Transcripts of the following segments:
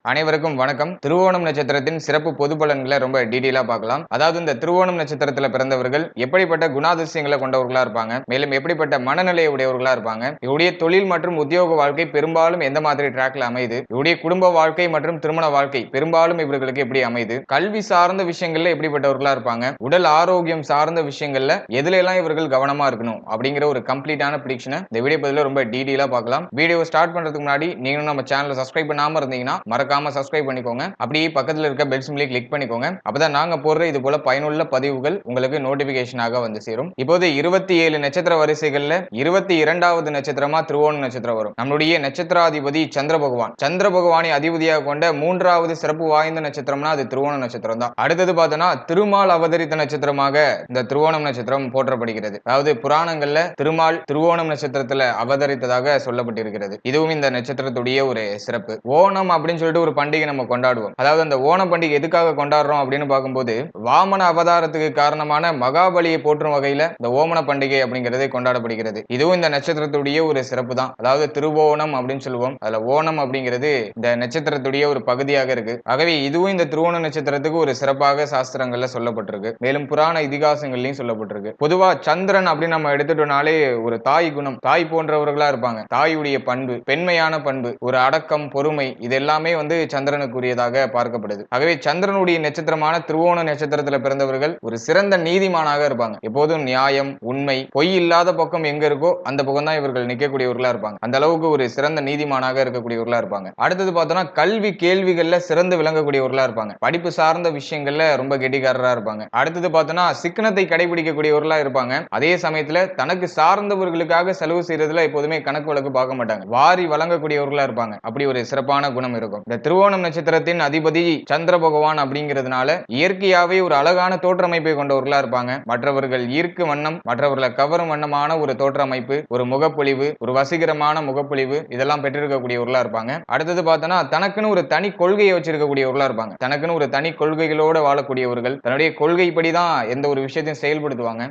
அனைவருக்கும் வணக்கம். திருவோணம் நட்சத்திரத்தின் சிறப்பு பொது பலன்களை ரொம்ப டீடைலா பார்க்கலாம். அதாவது இந்த திருவோணம் நட்சத்திரத்துல பிறந்தவர்கள் எப்படிப்பட்ட குணாதிசயங்களை கொண்டவர்களா இருப்பாங்க, மேலும் எப்படிப்பட்ட மனநிலை உடையவர்களா இருப்பாங்க, இவருடைய தொழில் மற்றும் உத்தியோக வாழ்க்கை பெரும்பாலும் எந்த மாதிரி ட்ராக்ல அமையுது, இவருடைய குடும்ப வாழ்க்கை மற்றும் திருமண வாழ்க்கை பெரும்பாலும் இவர்களுக்கு எப்படி அமையுது, கல்வி சார்ந்த விஷயங்கள்ல எப்படிப்பட்டவர்களா இருப்பாங்க, உடல் ஆரோக்கியம் சார்ந்த விஷயங்கள்ல எதுல எல்லாம் இவர்கள் கவனமா இருக்கணும் அப்படிங்கிற ஒரு கம்ப்ளீட்டான ப்ரிடிக்ஷனை இந்த வீடியோ பதில ரொம்ப டீடைலா பார்க்கலாம். வீடியோ ஸ்டார்ட் பண்றதுக்கு முன்னாடி நீங்களும் நம்ம சேனலை சப்ஸ்கிரைப் பண்ணாம இருந்தீங்கன்னா மறக்காம சப்ஸ்கிரைப் பண்ணிக்கோங்க. அப்படியே பக்கத்துல இருக்க பெல் சிம்பலை கிளிக் பண்ணிக்கோங்க. அப்பதான் நாங்க போடுற இது போல பயனுள்ள பதிவுகள் உங்களுக்கு நோட்டிபிகேஷனாக வந்து சேரும். இப்போது 27 நட்சத்திர வரிசைகள்ல 22வது நட்சத்திரமா திருவோண நட்சத்திரம் வரும். நம்மளுடைய நட்சத்திராதிபதி சந்திர பகவான். சந்திர பகவானை அதிபதியாக கொண்ட 3வது சிறப்பு வாய்ந்த நட்சத்திரம்னா அது திருவோண நட்சத்திரம் தான். அடுத்தது பார்த்தோம்னா திருமால் அவதரித்த நட்சத்திரமாக இந்த திருவோணம் நட்சத்திரம் போற்றப்படுகிறது. அதாவது புராணங்கள்ல திருமால் திருவோணம் நட்சத்திரத்துல அவதரித்ததாக சொல்லப்பட்டிருக்கிறது. இதுவும் இந்த நட்சத்திரத்துடைய ஒரு சிறப்பு. ஓணம் அப்படின்னு சொல்லிட்டு ஒரு பண்டிகை நம்ம கொண்டாடுவோம். அதாவது அந்த ஓணம் பண்டிகை எதுக்காக கொண்டாடுறோம் அப்படின்னு பார்க்கும்போது வாமன அவதாரத்துக்கு காரணமான மகாபலியை போற்றும் வகையில இந்த ஓமன பண்டிகை அப்படிங்கிறது கொண்டாடப்படுகிறது. இதுவும் இந்த நட்சத்திரத்துடைய ஒரு சிறப்பு தான். அதாவது திருவோணம் அப்படின்னு சொல்லுவோம். அதுல ஓணம் அப்படிங்கிறது இந்த நட்சத்திரத்துடைய ஒரு பகுதியாக இருக்கு. ஆகவே இதுவும் இந்த திருவோண நட்சத்திரத்துக்கு ஒரு சிறப்பாக சாஸ்திரங்கள்ல சொல்லப்பட்டிருக்கு. மேலும் புராண இதிகாசங்கள்லயும் சொல்லப்பட்டிருக்கு. பொதுவா சந்திரன் அப்படின்னு நம்ம எடுத்துட்டோம்னாலே ஒரு தாய் குணம், தாய் போன்றவர்களா இருப்பாங்க. தாயுடைய பண்பு, பெண்மையான பண்பு, ஒரு அடக்கம், பொறுமை, இது எல்லாமே வந்து சந்திரனுக்குரியதாக பார்க்கப்படுது. ஆகவே சந்திரனுடைய நட்சத்திரமான திருவோண நட்சத்திரத்துல பிறந்தவர்கள் ஒரு சிறந்த நீதிமானாக இருப்பாங்க. எப்போதும் நியாயம், உண்மை, பொய் இல்லாத பக்கம் எங்க இருக்கோ அந்த பக்கம் தான் இவர்கள் நிற்கக்கூடியவர்களா இருப்பாங்க. அந்த அளவுக்கு ஒரு சிறந்த நீதிமானாக இருக்கக்கூடியவர்களா இருப்பாங்க. அடுத்தது பார்த்தோம்னா கல்வி கேள்விகள்ல சிறந்து விளங்கக்கூடியவர்களா இருப்பாங்க. படிப்பு சார்ந்த விஷயங்கள்ல ரொம்ப கெட்டிக்காரரா இருப்பாங்க. அடுத்தது பார்த்தோம்னா சிக்கனத்தை கடைபிடிக்கக்கூடியவர்களா இருப்பாங்க. அதே சமயத்துல தனக்கு சார்ந்தவர்களுக்காக செலவு செய்யறதுல எப்போதுமே கணக்கு வழக்கு பார்க்க மாட்டாங்க. வாரி வழங்கக்கூடியவர்களா இருப்பாங்க. அப்படி ஒரு சிறப்பான குணம் இருக்கும். இந்த திருவோணம் நட்சத்திரத்தின் அதிபதி சந்திர பகவான் அப்படிங்கிறதுனால இயற்கையாவே ஒரு அழகான தோற்றமைப்பை கொண்டவர்களா இருப்பாங்க. மற்றவர்கள் ஈர்க்கும் வண்ணம், மற்றவர்களை கவரும் வண்ணமான ஒரு தோற்றமைப்பு, ஒரு முகப்பொழிவு, ஒரு வசீகரமான முகப்பொழிவு இதெல்லாம் பெற்றிருக்கக்கூடியவர்களா இருப்பாங்க. அடுத்தது பார்த்தோம்னா தனக்குன்னு ஒரு தனி கொள்கையை வச்சிருக்கக்கூடியவர்களா இருப்பாங்க. தனக்குன்னு ஒரு தனி கொள்கைகளோட வாழக்கூடியவர்கள், தன்னுடைய கொள்கைப்படி தான் எந்த ஒரு விஷயத்தையும் செயல்படுத்துவாங்க.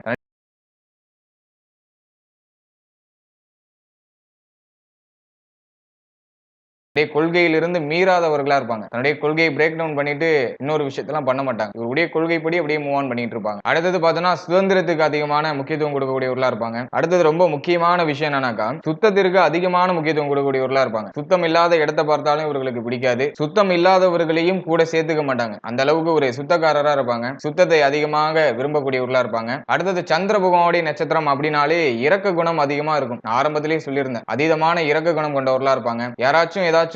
கொள்கையிலிருந்து மீறாதவர்களா இருப்பாங்க. தன்னுடைய கொள்கையை பிரேக் டவுன் பண்ணிட்டு இன்னொரு விஷயத்தெல்லாம் பண்ண மாட்டாங்க. இவருடைய கொள்கைப்படி அப்படியே மூவ் ஆன் பண்ணிட்டு இருப்பாங்க. அடுத்தது பார்த்தோம்னா சுதந்திரத்துக்கு அதிகமான முக்கியத்துவம் கொடுக்கக்கூடியவர்களா இருப்பாங்க. அடுத்தது ரொம்ப முக்கியமான விஷயம் என்னன்னாக்கா சுத்தத்திற்கு அதிகமான முக்கியத்துவம் கொடுக்கக்கூடியவர்களா இருப்பாங்க. சுத்தம் இல்லாத இடத்தை பார்த்தாலும் இவர்களுக்கு பிடிக்காது. சுத்தம் இல்லாதவர்களையும் கூட சேர்த்துக்க மாட்டாங்க. அந்த அளவுக்கு ஒரு சுத்தக்காரரா இருப்பாங்க. சுத்தத்தை அதிகமாக விரும்பக்கூடியவர்களா இருப்பாங்க. அடுத்தது சந்திர பகவானுடைய நட்சத்திரம் அப்படின்னாலே இரக்க குணம் அதிகமா இருக்கும். ஆரம்பத்திலேயே சொல்லியிருந்தேன். அதீதமான இரக்க குணம் கொண்டவர்களா இருப்பாங்க. யாராச்சும் ஏதாச்சும்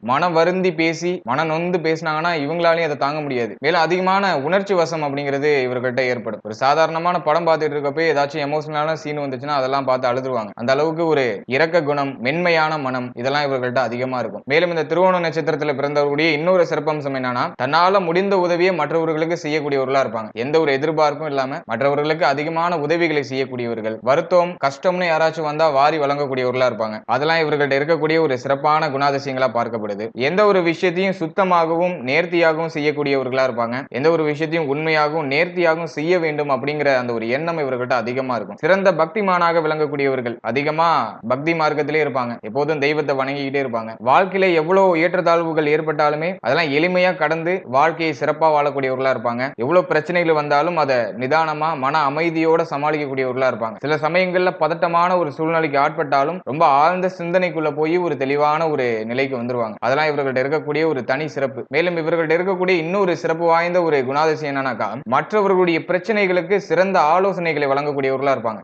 மனம் வருந்தி பேசி மன நொந்து பேசினாங்கன்னா இவங்களாலையும் அதை தாங்க முடியாது. மேலும் அதிகமான உணர்ச்சி வசம் அப்படிங்கிறது இவர்கள்ட்ட ஏற்படும். ஒரு சாதாரணமான படம் பார்த்துட்டு இருக்கப்ப ஏதாச்சும் எமோஷனலான சீன் வந்துச்சுன்னா அதெல்லாம் பார்த்து அழுதுருவாங்க. அந்த அளவுக்கு ஒரு இரக்க குணம், மென்மையான மனம் இதெல்லாம் இவர்கள்ட்ட அதிகமா இருக்கும். மேலும் இந்த திருவோண நட்சத்திரத்துல பிறந்தவர்களுடைய இன்னொரு சிறப்பம்சம் என்னன்னா தன்னால முடிந்த உதவியை மற்றவர்களுக்கு செய்யக்கூடியவர்களா இருப்பாங்க. எந்த ஒரு எதிர்பார்ப்பும் இல்லாம மற்றவர்களுக்கு அதிகமான உதவிகளை செய்யக்கூடியவர்கள். வருத்தம், கஷ்டம்னு யாராச்சும் வந்தா வாரி வழங்கக்கூடியவர்களா இருப்பாங்க. அதெல்லாம் இவர்கள்ட்ட இருக்கக்கூடிய ஒரு சிறப்பான குணாதிசயங்களா பார்க்கப்படுது. எந்த ஒரு விஷயத்தையும் சுத்தமாகவும் நேர்த்தியாகவும் செய்யக்கூடியவர்களா இருப்பாங்க. எந்த ஒரு விஷயத்தையும் உண்மையாகவும் நேர்த்தியாகவும் செய்ய வேண்டும் அப்படிங்கிற அந்த ஒரு எண்ணம் இவர்கள்ட்ட அதிகமா இருக்கும். சிறந்த பக்திமானாக விளங்கக்கூடியவர்கள். அதிகமா பக்தி மார்க்கத்திலே இருப்பாங்க. எப்போதும் தெய்வத்தை வணங்கிக்கிட்டே இருப்பாங்க. வாழ்க்கையில எவ்வளவு ஏற்றத்தாழ்வுகள் ஏற்பட்டாலுமே அதெல்லாம் எளிமையா கடந்து வாழ்க்கையை சிறப்பா வாழக்கூடியவர்களா இருப்பாங்க. எவ்வளவு பிரச்சனைகள் வந்தாலும் அதை நிதானமா மன அமைதியோட சமாளிக்கக்கூடியவர்களா இருப்பாங்க. சில சமயங்கள்ல பதட்டமான ஒரு சூழ்நிலைக்கு ஆட்பட்டாலும் ரொம்ப ஆழ்ந்த சிந்தனைக்குள்ள போய் ஒரு தெளிவான ஒரு நிலைக்கு வந்துருவாங்க. அதெல்லாம் இவர்கள்ட்ட இருக்கக்கூடிய ஒரு தனி சிறப்பு. மேலும் இவர்கள்ட்ட இருக்கக்கூடிய இன்னொரு சிறப்பு வாய்ந்த ஒரு குணாதிசயம் என்னன்னாக்கா மற்றவர்களுடைய பிரச்சனைகளுக்கு சிறந்த ஆலோசனைகளை வழங்கக்கூடியவர்களா இருப்பாங்க.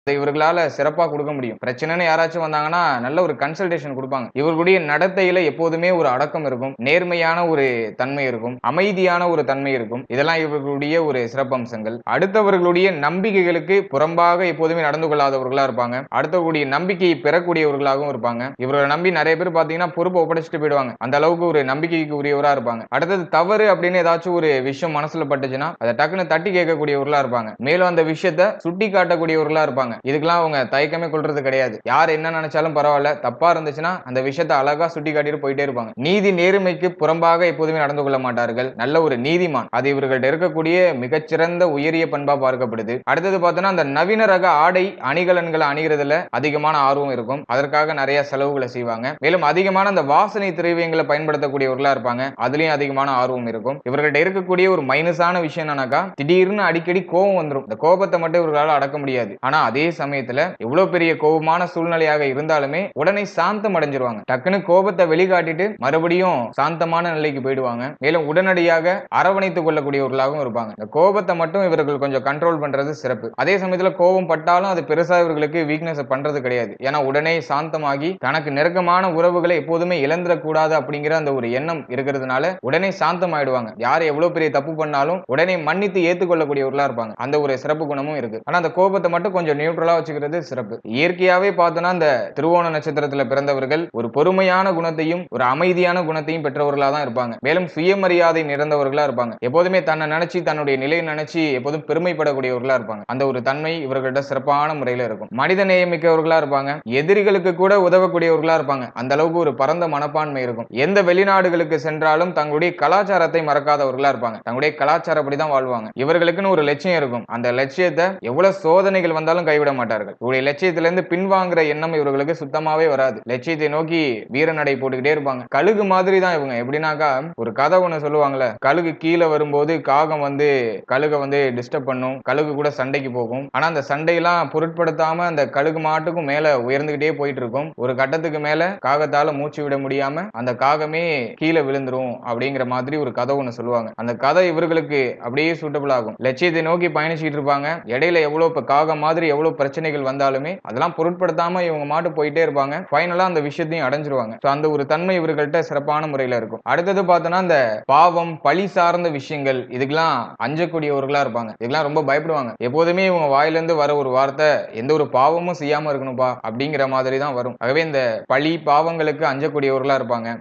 இவர்களால சிறப்பா கொடுக்க முடியும். பிரச்சனைன்னு யாராச்சும் வந்தாங்கன்னா நல்ல ஒரு கன்சல்டேஷன் கொடுப்பாங்க. இவர்களுடைய நடத்தையில எப்போதுமே ஒரு அடக்கம் இருக்கும், நேர்மையான ஒரு தன்மை இருக்கும், அமைதியான ஒரு தன்மை இருக்கும். இதெல்லாம் இவர்களுடைய ஒரு சிறப்பம்சங்கள். அடுத்தவர்களுடைய நம்பிக்கைகளுக்கு புறம்பாக எப்போதுமே நடந்து கொள்ளாதவர்களா இருப்பாங்க. அடுத்தவர்களுடைய நம்பிக்கையை பெறக்கூடியவர்களாகவும் இருப்பாங்க. இவர்களை நம்பி நிறைய பேர் பாத்தீங்கன்னா பொறுப்பை ஒப்படைச்சிட்டு போயிடுவாங்க. அந்த அளவுக்கு ஒரு நம்பிக்கைக்கு உரியவரா இருப்பாங்க. அடுத்தது தவறு அப்படின்னு ஏதாச்சும் ஒரு விஷயம் மனசுல பட்டுச்சுன்னா அதை டக்குன்னு தட்டி கேட்கக்கூடியவர்களா இருப்பாங்க. மேலும் அந்த விஷயத்தை சுட்டி காட்டக்கூடியவர்களா இருப்பாங்க. இருப்பாங்க. இதுக்கெல்லாம் அவங்க தயக்கமே கொள்றது கிடையாது. யார் என்ன நினைச்சாலும் பரவாயில்ல, தப்பா இருந்துச்சுன்னா அந்த விஷயத்தை அழகா சுட்டி காட்டிட்டு போயிட்டே இருப்பாங்க. நீதி நேர்மைக்கு புறம்பாக எப்போதுமே நடந்து கொள்ள மாட்டார்கள். நல்ல ஒரு நீதிமான், அது இவர்கள்ட்ட இருக்கக்கூடிய மிகச்சிறந்த உயரிய பண்பா பார்க்கப்படுது. அடுத்தது பார்த்தோம்னா அந்த நவீன ரக ஆடை அணிகலன்களை அணிகிறதுல அதிகமான ஆர்வம் இருக்கும். அதற்காக நிறைய செலவுகளை செய்வாங்க. மேலும் அதிகமான அந்த வாசனை திரவியங்களை பயன்படுத்தக்கூடியவர்களா இருப்பாங்க. அதுலயும் அதிகமான ஆர்வம் இருக்கும். இவர்கள்ட்ட இருக்கக்கூடிய ஒரு மைனஸான விஷயம் என்னன்னாக்கா, திடீர்னு அடிக்கடி கோபம் வந்துடும். இந்த கோபத்தை மட்டும் இவர்களால் அடக்க முடியாது. ஆனா அதே சமயத்துல எவ்வளவு பெரிய கோபமான சூழ்நிலையாக இருந்தாலுமே உடனே சாந்தம் அடைஞ்சிருவாங்க. டக்குன்னு கோபத்தை வெளிக்காட்டிட்டு மறுபடியும் சாந்தமான நிலைக்கு போயிடுவாங்க. மேலும் உடனடியாக அரவணைத்துக் கொள்ளக்கூடியவர்களாகவும் இருப்பாங்க. இந்த கோபத்தை மட்டும் இவர்கள் கொஞ்சம் கண்ட்ரோல் பண்றது சிறப்பு. அதே சமயத்துல கோபம் பட்டாலும் அது பெருசா இவர்களுக்கு வீக்னஸ் பண்றது கிடையாது. ஏன்னா உடனே சாந்தமாகி தனக்கு நெருக்கமான உறவுகளை எப்போதுமே இழந்துடக்கூடாது அப்படிங்கிற அந்த ஒரு எண்ணம் இருக்கிறதுனால உடனே சாந்தம் ஆயிடுவாங்க. யார் எவ்வளவு பெரிய தப்பு பண்ணாலும் உடனே மன்னித்து ஏற்றுக்கொள்ளக்கூடியவர்களா இருப்பாங்க. அந்த ஒரு சிறப்பு குணமும் இருக்கு. ஆனா அந்த கோபத்தை மட்டும் கொஞ்சம் நியூட்ரலா வச்சுக்கிறது சிறப்பு. இயற்கையாவே பார்த்தோம்னா இந்த திருவோண நட்சத்திரத்துல பிறந்தவர்கள் ஒரு பொறுமையான குணத்தையும் ஒரு அமைதியான குணத்தையும் பெற்றவர்களா தான் இருப்பாங்க. மேலும் சுயமரியாதை நிறைந்தவர்களா இருப்பாங்க. எப்போதுமே தன்னை நினைச்சு தன்னுடைய நிலையை நினைச்சு எப்போதும் பெருமைப்படக்கூடியவர்களா இருப்பாங்க. அந்த ஒரு தன்மை இவர்கள்ட்ட சிறப்பான முறையில இருக்கும். மனித நேயமிக்கவர்களா இருப்பாங்க. எதிரிகளுக்கு கூட உதவக்கூடியவர்களா இருப்பாங்க. அந்த அளவுக்கு ஒரு பரந்த மனப்பான்மை இருக்கும். எந்த வெளிநாடுகளுக்கு சென்றாலும் தங்களுடைய கலாச்சாரத்தை மறக்காதவர்களா இருப்பாங்க. தங்களுடைய கலாச்சாரப்படி தான் வாழ்வாங்க. இவர்களுக்குன்னு ஒரு லட்சியம் இருக்கும். அந்த லட்சியத்தை எவ்வளவு சோதனைகள் வந்தாலும் கைவிட மாட்டார்கள். இவருடைய லட்சியத்திலிருந்து பின்வாங்குற எண்ணம் இவர்களுக்கு சுத்தமாவே வராது. லட்சியத்தை நோக்கி வீரநடை போட்டுக்கிட்டே இருப்பாங்க. கழுகு மாதிரி தான் இவங்க. எப்படின்னாக்கா ஒரு கதை ஒண்ணு சொல்லுவாங்கல்ல, கழுகு கீழே வரும்போது காகம் வந்து கழுகை வந்து டிஸ்டர்ப் பண்ணும். கழுகு கூட சண்டைக்கு போகும். ஆனா அந்த சண்டையெல்லாம் பொருட்படுத்தாம அந்த கழுகு மாட்டுக்கும் மேல உயர்ந்துகிட்டே போயிட்டு இருக்கும். ஒரு கட்டத்துக்கு மேல காகத்தால மூச்சு விட முடியாம அந்த காகமே கீழே விழுந்துரும் அப்படிங்கிற மாதிரி ஒரு கதை ஒண்ணு சொல்லுவாங்க. அந்த கதை இவர்களுக்கு அப்படியே சூட்டபிள் ஆகும். லட்சியத்தை நோக்கி பயணிச்சுட்டு இருப்பாங்க. இடையில எவ்வளவு இப்ப காகம் மாதிரி எவ்வளவு பிரச்சனைகள் வந்தாலுமே அதெல்லாம் பொருட்படுத்தாம இவங்க மாட்டு போயிட்டே இருப்பாங்க. ஃபைனலா அந்த விஷயத்தையும் அடைஞ்சிருவாங்க. அந்த ஒரு தன்மை இவர்கள்ட்ட சிறப்பான முறையில இருக்கும். அடுத்தது பார்த்தோம்னா இந்த பாவம் பழி சார்ந்த விஷயங்கள் இதுக்கெல்லாம் அஞ்சக்கூடியவர்களா இருப்பாங்க. இதுக்கெல்லாம் ரொம்ப பயப்படுவாங்க. எப்போதுமே இவங்க வாயிலிருந்து வர ஒரு வார்த்தை எந்த ஒரு பாவமும் செய்யாம இருக்கணும்பா அப்படிங்கிற மாதிரி தான் வரும். ஆகவே இந்த பழி பாவங்களுக்கு அஞ்சக்கூடியவர்களா இருப்பாங்க.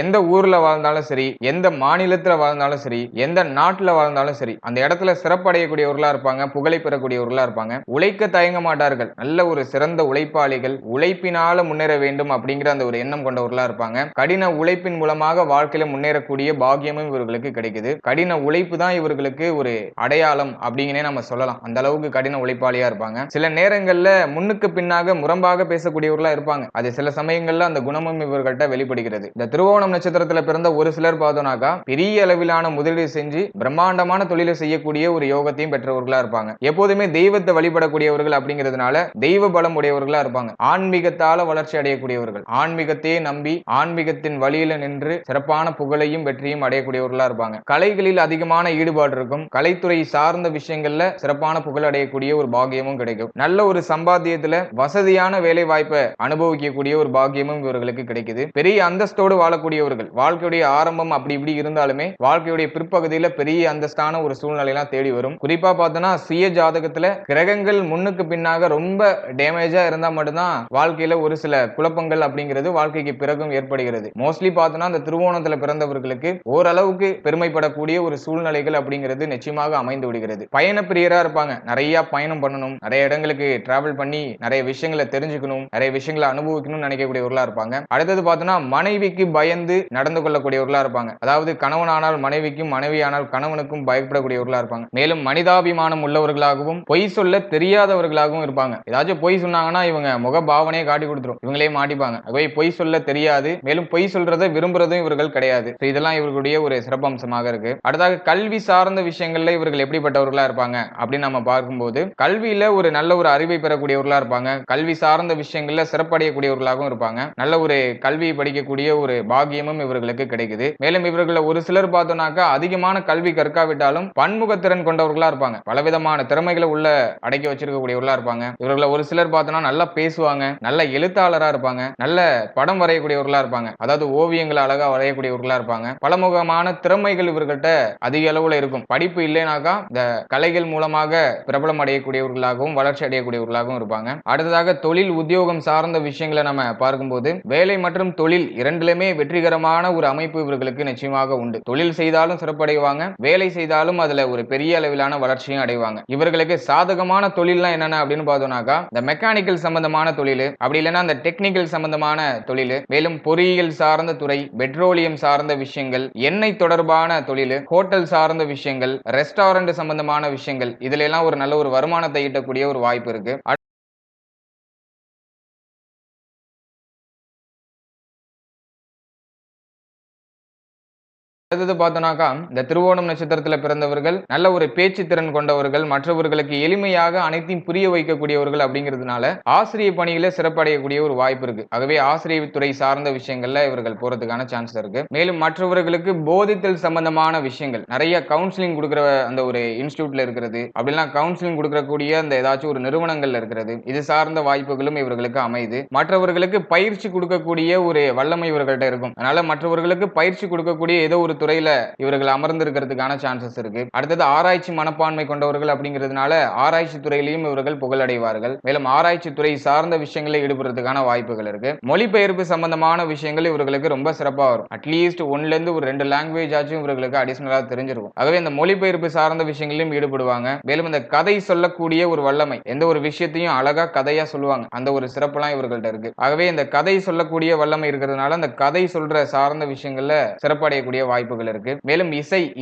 எந்த ஊர்ல வாழ்ந்தாலும் சரி, எந்த மாநிலத்துல வாழ்ந்தாலும் சரி, எந்த நாட்டுல வாழ்ந்தாலும் சரி, அந்த இடத்துல சிறப்படையக்கூடியவர்களா இருப்பாங்க. புகழை பெறக்கூடியவர்களா இருப்பாங்க. உழைக்க தயங்க மாட்டார்கள். நல்ல ஒரு சிறந்த உழைப்பாளிகள். உழைப்பினால முன்னேற வேண்டும் அப்படிங்கிற அந்த ஒரு எண்ணம் கொண்டவர்களா இருப்பாங்க. கடின உழைப்பின் மூலமாக வாழ்க்கையில முன்னேறக்கூடிய பாக்கியமும் இவர்களுக்கு கிடைக்குது. கடின உழைப்பு தான் இவர்களுக்கு ஒரு அடையாளம் அப்படிங்கனே நம்ம சொல்லலாம். அந்த அளவுக்கு கடின உழைப்பாளியா இருப்பாங்க. சில நேரங்கள்ல முன்னுக்கு பின்னாக முரம்பாக பேசக்கூடியவர்களா இருப்பாங்க. அது சில சமயங்கள்ல அந்த குணமும் இவர்கள்ட்ட வெளிப்படுகிறது. இந்த திருவோணம் நட்சத்திரத்துல பிறந்த ஒரு சிலர் பார்த்தோம்னாக்கா பெரிய அளவிலான முதலீடு செஞ்சு பிரம்மாண்டமான தொழிலை செய்யக்கூடிய ஒரு யோகத்தையும் பெற்றவர்களா இருப்பாங்க. எப்போதுமே தெய்வத்தை வழிபடக்கூடியவர்கள் அப்படிங்கிறதுனால தெய்வ பலம் உடையவர்களா இருப்பாங்க. ஆன்மீகத்தால வளர்ச்சி அடையக்கூடியவர்கள். ஆன்மீகத்தையே நம்பி ஆன்மீகத்தின் வழியில நின்று சிறப்பான புகழையும் வெற்றியும் அடையக்கூடியவர்களா இருப்பாங்க. கலைகளில் அதிகமான ஈடுபாடு இருக்கும். கலைத்துறை சார்ந்த விஷயங்கள்ல சிறப்பான புகழ் அடையக்கூடிய ஒரு பாக்கியமும் கிடைக்கும். நல்ல ஒரு சம்பாத்தியத்துல வசதியான வேலை வாய்ப்பை அனுபவிக்கக்கூடிய ஒரு பாக்கியமும் இவர்களுக்கு கிடைக்குது. பெரிய அந்தஸ்தோடு வாழக்கூடியவர்கள். வாழ்க்கையுடைய ஆரம்பம் அப்படி இப்படி இருந்தாலுமே வாழ்க்கையுடைய பிற்பகுதியில பெரிய அந்தஸ்தான ஒரு சூழ்நிலை எல்லாம் தேடி வரும். குறிப்பா பார்த்தோம்னா சுய ஜாதகத்துல கிரகங்கள் முன்னுக்கு பின்னாக ரொம்ப டேமேஜா இருந்தா மட்டும்தான் வாழ்க்கையில ஒரு சில குழப்பங்கள் அப்படிங்கிறது வாழ்க்கைக்கு பிறகும் ஏற்படுகிறது. மோஸ்ட்லி பார்த்தோம்னா அந்த திருவோணத்துல பிறந்தவர்களுக்கு ஓரளவுக்கு பெருமைப்படக்கூடிய ஒரு சூழ்நிலைகள் அப்படிங்கிறது நிச்சயமாக அமைந்து விடுகிறது. பயண பிரியரா இருப்பாங்க. நிறைய பயணம் பண்ணணும், நிறைய இடங்களுக்கு டிராவல் பண்ணி நிறைய விஷயங்களை தெரிஞ்சுக்கணும், நிறைய விஷயங்களை அனுபவிக்கணும்னு நினைக்கக்கூடியவர்களா இருப்பாங்க. அடுத்தது பார்த்தோம்னா மனைவிக்கு பயந்து நடந்து கொள்ளக்கூடியவர்களா இருப்பாங்க. அதாவது கணவனானால் மனைவிக்கும், மனைவியானால் கணவனுக்கும் பயப்படக்கூடியவர்களா இருப்பாங்க. மேலும் மனிதாபிமானம் உள்ளவர்களாகவும் பொய் சொல்ல தெரியாதவர்களாகவும் இருப்பாங்க. ஏதாச்சும் பொய் சொன்னாங்கன்னா இவங்க முக பாவனையை காட்டி கொடுத்துரும். இவங்களே மாட்டிப்பாங்க. ஆகவே பொய் சொல்ல தெரியாது. மேலும் பொய் சொல்றதை விரும்புறதும் இவர்கள் கிடையாது. இதெல்லாம் இவர்களுடைய ஒரு சிறப்பம்சமாக இருக்கு. அடுத்ததாக கல்வி சார்ந்த விஷயங்கள்ல இவர்கள் எப்படிப்பட்டவர்களா இருப்பாங்க அப்படின்னு நம்ம பார்க்கும்போது கல்வியில ஒரு நல்ல ஒரு அறிவை பெறக்கூடியவர்களா இருப்பாங்க. கல்வி சார்ந்த விஷயங்கள்ல சிறப்படையக்கூடியவர்களாகவும் இருப்பாங்க. நல்ல ஒரு கல்வி படிக்கக்கூடிய ஒரு பாக்கியமும் இவர்களுக்கு கிடைக்குது. மேலும் இவர்கள் ஒரு சிலர் பார்த்தோம்னாக்கா அதிகமான கல்வி கற்காவிட்டாலும் பன்முகத்திறன் கொண்டவர்களா இருப்பாங்க. பலவிதமான திறமைகளை உள்ள அடக்கி வச்சிருக்கக்கூடியவர்களா இருப்பாங்க. இவர்களை ஒரு சிலர் பார்த்தோம்னா நல்லா பேசுவாங்க, நல்ல எழுத்தாளரா இருப்பாங்க, நல்ல படம் வரையக்கூடியவர்களா இருப்பாங்க. அதாவது ஓவியங்களை அழகா வரையக்கூடியவர்களா இருப்பாங்க. பலமுகமான திறமைகள் இவர்கிட்ட அதிக அளவுல இருக்கும். படிப்பு இல்லைனாக்கா இந்த கலைகள் மூலமாக பிரபலம் அடையக்கூடியவர்களாகவும் வளர்ச்சி அடையக்கூடியவர்களாகவும் இருப்பாங்க. அடுத்ததாக தொழில் உத்தியோகம் சார்ந்த விஷயங்களை நம்ம பார்க்கும்போது வேலை மற்றும் தொழில் இரண்டிலுமே வெற்றிகரமான ஒரு அமைப்பு இவர்களுக்கு நிச்சயமாக உண்டு. தொழில் செய்தாலும் சிறப்படைவாங்க, வேலை செய்தாலும் அதுல ஒரு பெரிய அளவிலான வளர்ச்சியும் அடைவாங்க. இவர்களுக்கு சாதகமான தொழில்லாம் என்னென்ன அப்படின்னு பார்த்தோம்னாக்கா, இந்த மெக்கானிக்கல் சம்பந்தமான தொழில், அப்படி இல்லைன்னா இந்த டெக்னிக்கல் சம்பந்தமான தொழில், மேலும் பொறியியல் சார்ந்த துறை, பெட்ரோலியம் சார்ந்த விஷயங்கள், எண்ணெய் தொடர்பான தொழில், ஹோட்டல் சார்ந்த விஷயங்கள், ரெஸ்டாரண்ட் சம்பந்தமான விஷயங்கள், இதுல எல்லாம் ஒரு நல்ல ஒரு வருமானத்தை ஈட்டக்கூடிய ஒரு வாய்ப்பு இருக்கு. அடுத்தது பார்த்தோம்னாக்கா, இந்த திருவோணம் நட்சத்திரத்துல பிறந்தவர்கள் நல்ல ஒரு பேச்சு திறன் கொண்டவர்கள், மற்றவர்களுக்கு எளிமையாக அனைத்தையும் புரிய வைக்கக்கூடியவர்கள் அப்படிங்கிறதுனால ஆசிரிய பணியில சிறப்படையக்கூடிய ஒரு வாய்ப்பு இருக்கு. ஆகவே ஆசிரியர் துறை சார்ந்த விஷயங்கள்ல இவர்கள் போறதுக்கான சான்ஸ் இருக்கு. மேலும் மற்றவர்களுக்கு போதித்தல் சம்பந்தமான விஷயங்கள், நிறைய கவுன்சிலிங் கொடுக்கிற அந்த ஒரு இன்ஸ்டிடியூட்ல இருக்கிறது, அப்படிலாம் கவுன்சிலிங் கொடுக்கக்கூடிய அந்த ஏதாச்சும் ஒரு நிறுவனங்கள்ல இருக்கிறது, இது சார்ந்த வாய்ப்புகளும் இவர்களுக்கு அமையுது. மற்றவர்களுக்கு பயிற்சி கொடுக்கக்கூடிய ஒரு வல்லமை இவர்கள்ட்ட இருக்கும். அதனால மற்றவர்களுக்கு பயிற்சி கொடுக்கக்கூடிய ஏதோ ஒரு துறையில இவர்கள் அமர்ந்திருக்கிறதுக்கான சான்சஸ் இருக்கு. அடுத்தது ஆராய்ச்சி மனப்பான்மை கொண்டவர்கள் அப்படிங்கிறதுனால ஆராய்ச்சி துறையிலையும் இவர்கள் புகழடைவார்கள். மேலும் ஆராய்ச்சி துறை சார்ந்த விஷயங்களில் ஈடுபடுறதுக்கான வாய்ப்புகள் இருக்கு. மொழிபெயர்ப்பு சம்பந்தமான விஷயங்கள் இவர்களுக்கு ரொம்ப சிறப்பா வரும். அட்லீஸ்ட் ஒன்ல இருந்து ஒரு 2 லாங்குவேஜ் ஆச்சும் இவர்களுக்கு அடிஷனலா தெரிஞ்சிருக்கும். ஆகவே இந்த மொழிபெயர்ப்பு சார்ந்த விஷயங்களிலும் ஈடுபடுவாங்க. மேலும் இந்த கதை சொல்லக்கூடிய ஒரு வல்லமை, எந்த ஒரு விஷயத்தையும் அழகா கதையா சொல்லுவாங்க, அந்த ஒரு சிறப்புலாம் இவர்கள்ட்ட இருக்கு. ஆகவே இந்த கதை சொல்லக்கூடிய வல்லமை இருக்கிறதுனால அந்த கதை சொல்ற சார்ந்த விஷயங்கள்ல சிறப்படையக்கூடிய வாய்ப்புகள் இருக்கு. மேலும்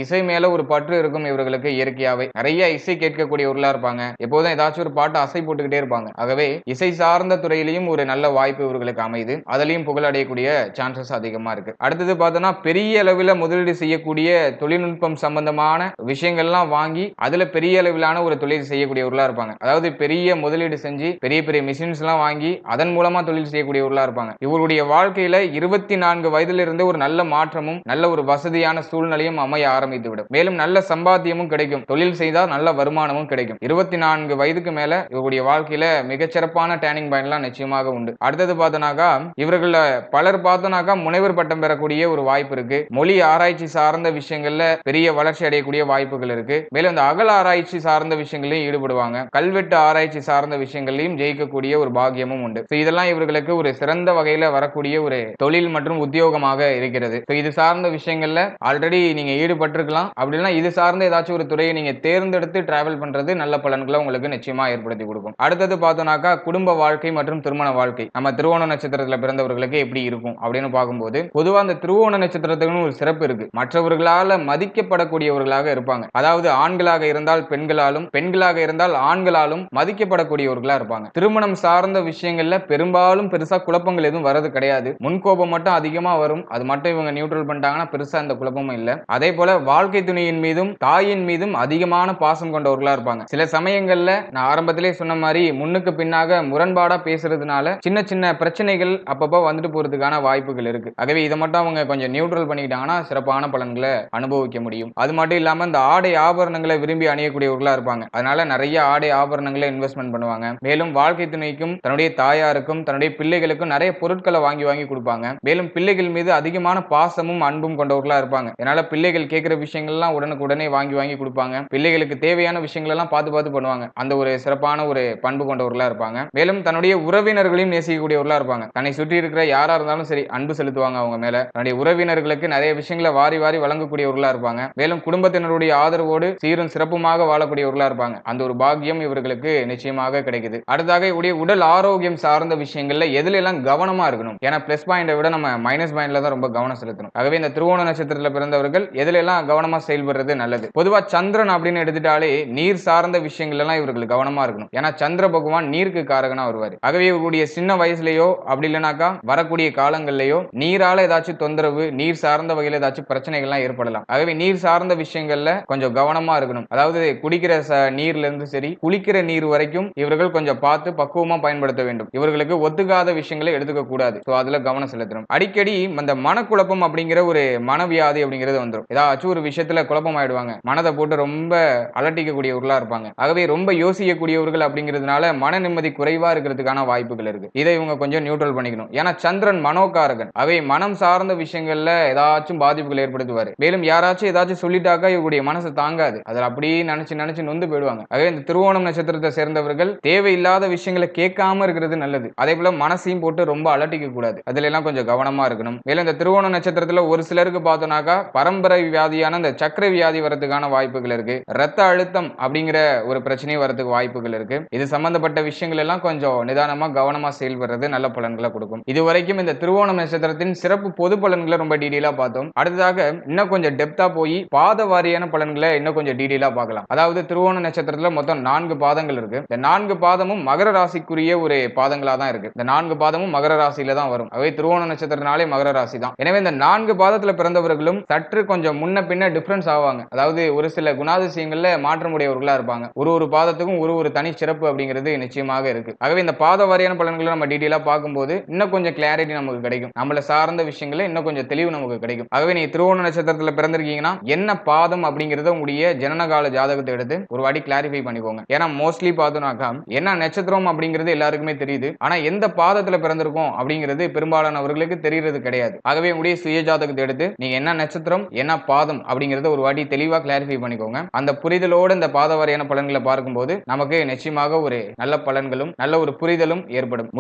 இசை மேல ஒரு பற்று இருக்கும் இவர்களுக்கு இயற்கையாவே. நிறைய இசை கேட்கக்கூடியவர்களா இருப்பாங்க. எப்போதும் ஏதாச்சும் ஒரு பாட்டு அசை போட்டுக்கிட்டே இருப்பாங்க. ஆகவே இசை சார்ந்த துறையிலையும் ஒரு நல்ல வாய்ப்பு இவர்களுக்கு அமையுது. அதிலையும் புகழடையக்கூடிய சான்சஸ் அதிகமா இருக்கு. அடுத்தது பார்த்தோம்னா, பெரிய அளவில் முதலீடு செய்யக்கூடிய தொழில்நுட்பம் சம்பந்தமான விஷயங்கள்லாம் வாங்கி அதுல பெரிய அளவிலான ஒரு தொழில் செய்யக்கூடியவர்களா இருப்பாங்க. அதாவது பெரிய முதலீடு செஞ்சு பெரிய பெரிய மிஷின்ஸ் எல்லாம் வாங்கி அதன் மூலமா தொழில் செய்யக்கூடியவர்களா இருப்பாங்க. இவருடைய வாழ்க்கையில 24 வயதிலிருந்து ஒரு நல்ல மாற்றமும் நல்ல ஒரு வசதியான சூழ்நிலையும் அமைய ஆரம்பித்து விடும். மேலும் நல்ல சம்பாத்தியமும் கிடைக்கும். தொழில் செய்தால் நல்ல வருமானமும் கிடைக்கும். 24 வயதுக்கு மேல இவருடைய வாழ்க்கையில மிகச்சிறப்பான டேர்னிங் பாயிண்ட்லாம் நிச்சயமாக உண்டு. அடுத்தது பார்த்தோம்னாக்கா, இவர்கள பலர் பார்த்தோம்னாக்கா முனைவர் பட்டம் பெறக்கூடிய ஒரு வாய்ப்பு இருக்கு. மொழி ஆராய்ச்சி சார்ந்த விஷயங்கள்ல பெரிய வளர்ச்சி அடையக்கூடிய வாய்ப்புகள் இருக்கு. மேலும் இந்த அகல ஆராய்ச்சி சார்ந்த விஷயங்களையும் ஈடுபடுவாங்க. கல்வெட்டு ஆராய்ச்சி சார்ந்த விஷயங்களையும் ஜெயிக்கக்கூடிய ஒரு பாக்கியமும் உண்டு. இதெல்லாம் இவர்களுக்கு ஒரு சிறந்த வகையில வரக்கூடிய ஒரு தொழில் மற்றும் உத்தியோகமாக இருக்கிறது. இது சார்ந்த விஷயங்கள்ல ஆல்ரெடி நீங்க ஈடுபட்டிருக்கலாம். அப்படின்னா இது சார்ந்த ஏதாச்சும் ஒரு துறையை நீங்க தேர்ந்தெடுத்து டிராவல் பண்றது நல்ல பலன்களை உங்களுக்கு நிச்சயமா ஏற்படுத்தி கொடுக்கும். அடுத்தது பார்த்தோம்னாக்கா, குடும்ப வாழ்க்கை மற்றும் திருமண வாழ்க்கை நம்ம திருவோண நட்சத்திரத்துல பிறந்தவர்களுக்கு எப்படி இருக்கும் அப்படின்னு பார்க்கும்போது, பொதுவா அந்த திருவோண நட்சத்திரத்துக்கு ஒரு சிறப்பு இருக்கு. மற்றவர்களால மதிக்கப்படக்கூடியவர்களாக இருப்பாங்க. அதாவது ஆண்களாக இருந்தால் பெண்களாலும், பெண்களாக இருந்தால் ஆண்களாலும் மதிக்கப்படக்கூடியவர்களா இருப்பாங்க. திருமணம் சார்ந்த விஷயங்கள்ல பெரும்பாலும் பெருசா குழப்பங்கள் எதுவும் வரது கிடையாது. முன்கோபம் மட்டும் அதிகமா வரும். அது மட்டும் இவங்க நியூட்ரல் பண்ணிட்டாங்கன்னா பெருசா அந்த குழப்பமும் இல்ல. அதே போல வாழ்க்கை துணையின் மீதும் தாயின் மீதும் அதிகமான பாசம் கொண்டவர்களா இருப்பாங்க. சில சமயங்கள்ல நான் ஆரம்பத்திலே சொன்ன மாதிரி முன்னுக்கு பின்னாக முரண்பாடா பேசுறதுனால சின்ன சின்ன பிரச்சனைகள் அப்பப்போ வந்துட்டு போறதுக்கான வாய்ப்புகள் இருக்கு. ஆகவே இதை மட்டும் அவங்க கொஞ்சம் நியூட்ரல் பண்ணிக்கிட்டாங்கன்னா சிறப்பான பலன்களை அனுபவிக்க முடியும். அது மட்டும் இல்லாம இந்த ஆடை ஆபரணங்களை விரும்பி அணியக்கூடியவர்களா இருப்பாங்க. அதனால நிறைய ஆடை ஆபரணங்களை இன்வெஸ்ட்மெண்ட் பண்ணுவாங்க. மேலும் வாழ்க்கை துணைக்கும் தன்னுடைய தாயாருக்கும் தன்னுடைய பிள்ளைகளுக்கும் நிறைய பொருட்களை வாங்கி வாங்கி கொடுப்பாங்க. மேலும் பிள்ளைகள் மீது அதிகமான பாசமும் அன்பும் கொண்டவர்களா இருப்பாங்க. அதனால பிள்ளைகள் கேட்கிற விஷயங்கள்லாம் உடனுக்குடனே வாங்கி வாங்கி கொடுப்பாங்க. பிள்ளைகளுக்கு தேவையான விஷயங்கள் எல்லாம் பார்த்து பார்த்து பண்ணுவாங்க. அந்த ஒரு சிறப்பான ஒரு பண்பு கொண்டவர்களா இருப்பாங்க. மேலும் தன்னுடைய உறவினர்களையும் நேசிக்கக்கூடியவர்களா இருப்பாங்க. தன்னை சுற்றி இருக்கிற யாரா இருந்தாலும் சரி அன்பு செலுத்துவாங்க அவங்க மேல. தன்னுடைய உறவினர்களுக்கு நிறைய விஷயங்களை வாரி வாரி வழங்கக்கூடியவர்களா இருப்பாங்க. மேலும் குடும்பத்தினருடைய ஆதரவோடு சீரும் சிறப்புமாக வாழக்கூடியவர்களா இருப்பாங்க. அந்த ஒரு பாக்கியம் இவர்களுக்கு நிச்சயமாக கிடைக்குது. அடுத்தாக இவருடைய உடல் ஆரோக்கியம் சார்ந்த விஷயங்கள்ல எதுல எல்லாம் கவனமா இருக்கணும். ஏன்னா பிளஸ் பாயிண்டை விட நம்ம மைனஸ் பாயிண்ட்ல தான் ரொம்ப கவனம் செலுத்தணும். ஆகவே இந்த திருவோண நட்சத்திரத்தில் பிறந்தவர்கள் எதுல எல்லாம் கவனமா செயல்படுறது நல்லது. பொதுவா சந்திரன் அப்படின்னு எடுத்துட்டாலே நீர் சார்ந்த விஷயங்கள் எல்லாம் இவர்கள் கவனமா இருக்கணும். ஏன்னா சந்திர பகவான் நீருக்கு காரகனா வருவார். ஆகவே இவருடைய சின்ன வயசுலயோ அப்படி இல்லைனாக்கா வரக்கூடிய காலங்கள்லயோ நீரால ஏதாச்சும் தொந்தரவு, நீர் சார்ந்த வகையில் ஏதாச்சும் பிரச்சனைகள்லாம் ஏற்படலாம். ஆகவே நீர் சார்ந்த விஷயங்கள்ல கொஞ்சம் கவனமா இருக்கணும். அதாவது குடிக்கிற நீர்ல இருந்து சரி குளிக்கிற நீர் வரைக்கும் இவர்கள் கொஞ்சம் பார்த்து பக்குவமா பயன்படுத்த வேண்டும். இவர்களுக்கு ஒத்துக்காத விஷயங்களை எடுத்துக்க கூடாது. அதுல கவனம் செலுத்தணும். அடிக்கடி அந்த மனக்குழப்பம் அப்படிங்கிற ஒரு மன வியாதி அப்படிங்கிறது வந்துடும். ஏதாச்சும் ஒரு விஷயத்துல குழப்பம் ஆயிடுவாங்க, மனதை போட்டு ரொம்ப அலட்டிக்கக்கூடியவர்களா இருப்பாங்க. ஆகவே ரொம்ப யோசிக்கக்கூடியவர்கள் அப்படிங்கிறதுனால மன நிம்மதி குறைவா இருக்கிறதுக்கான வாய்ப்புகள் இருக்கு. இதை இவங்க கொஞ்சம் நியூட்ரல் பண்ணிக்கணும். ஏன்னா சந்திரன் மனோகாரகன், அவை மனம் சார்ந்த விஷயங்கள்ல ஏதாச்சும் பாதிப்புகள் ஏற்படுத்துவாரு. மேலும் யாராச்சும் ஏதாச்சும் சொல்லிட்டாக்கா இவருடைய மனசு தாங்காது, அதில் அப்படியே நினைச்சு நினைச்சு நொந்து போயிடுவாங்க. ஆகவே இந்த திருவோணம் நட்சத்திரத்தை சேர்ந்தவர்கள் தேவையில்லாத விஷயங்களை கேட்காம இருக்கிறது நல்லது. அதே போல மனசையும் போட்டு ரொம்ப அலட்டிக்க கூடாது, அதுல எல்லாம் கொஞ்சம் கவனமா இருக்கணும். மேலும் இந்த திருவோண நட்சத்திரத்துல ஒரு சிலருக்கு பார்த்தோம்னாக்கா பரம்பரை வியாதியான இந்த சக்கரை வியாதி வரதுக்கான வாய்ப்புகள் இருக்கு. ரத்த அழுத்தம் அப்படிங்கிற ஒரு பிரச்சனை வரதுக்கு வாய்ப்புகள் இருக்கு. இது சம்பந்தப்பட்ட விஷயங்கள் எல்லாம் கொஞ்சம் நிதானமா கவனமா செயல்படுறது நல்ல பலன்களை கொடுக்கும். இதுவரைக்கும் இந்த திருவோணம் நட்சத்திரத்தின் சிறப்பு பொது பலன்களை ரொம்ப டீடைலா பார்த்தோம். அடுத்ததாக இன்னும் கொஞ்சம் டெப்தா போய் பாத வாரியான பலன்களை இன்னும் கொஞ்சம் டீடைலா பார்க்கலாம். அதாவது திருவோண நட்சத்திரத்துல மொத்தம் 4 பாதங்கள் இருக்கு. இந்த 4 பாதமும் மகர ராசிக்குரிய ஒரு பாதங்களா தான் இருக்கு. இந்த 4 பாதமும் மகர ராசியில தான் வரும். அவை திருவோண நட்சத்திரனாலே மகர ராசி தான். எனவே இந்த 4 பாதத்துல பிறந்தவர்களும் சற்று கொஞ்சம் முன்ன பின்ன டிஃபரன்ஸ் ஆவாங்க. அதாவது ஒரு சில குணாதிசயங்கள்ல மாற்றமுடையவர்களா இருப்பாங்க. ஒரு பாதத்துக்கும் ஒரு தனி சிறப்பு அப்படிங்கிறது நிச்சயமாக இருக்கு. ஆகவே இந்த பாத வாரியான பலன்களை நம்ம டீடைலா பார்க்கும்போது இன்னும் கொஞ்சம் கிளாரிட்டி நமக்கு கிடைக்கும். நம்மள சார்ந்த விஷயங்கள இன்னும் கொஞ்சம் தெளிவு நமக்கு கிடைக்கும். ஆகவே நீங்க திருவோண நட்சத்திரத்துல பிறந்திருக்கீங்கன்னா என்ன பாதம் அப்படிங்கறத உங்களுடைய ஜனனகால ஜாதகத்தை எடுத்து ஒரு வாட்டி கிளாரிஃபை பண்ணிக்கோங்க. ஏன்னா மோஸ்ட்லி பார்த்தோம்னாக்கா என்ன நட்சத்திரம் அப்படிங்கிறது எல்லாருக்குமே தெரியுது, ஆனா எந்த பாதத்துல பிறந்திருக்கோம் அப்படிங்கிறது பெரும்பாலானவர்களுக்கு தெரியறது கிடையாது. ஆகவே உங்களுடைய சுய ஜாதகத்தை எடுத்து நீங்க என்ன நட்சத்திரம் என்ன பாதம் அப்படிங்கறத ஒரு வாட்டி தெளிவா கிளாரிஃபை பண்ணிக்கோங்க. அந்த புரிதலோடு இந்த பாத வாரியான பலன்களை பார்க்கும்போது நமக்கு நிச்சயமாக ஒரு நல்ல பலன்களும் நல்ல ஒரு புரிதலும் ஏற்படும்.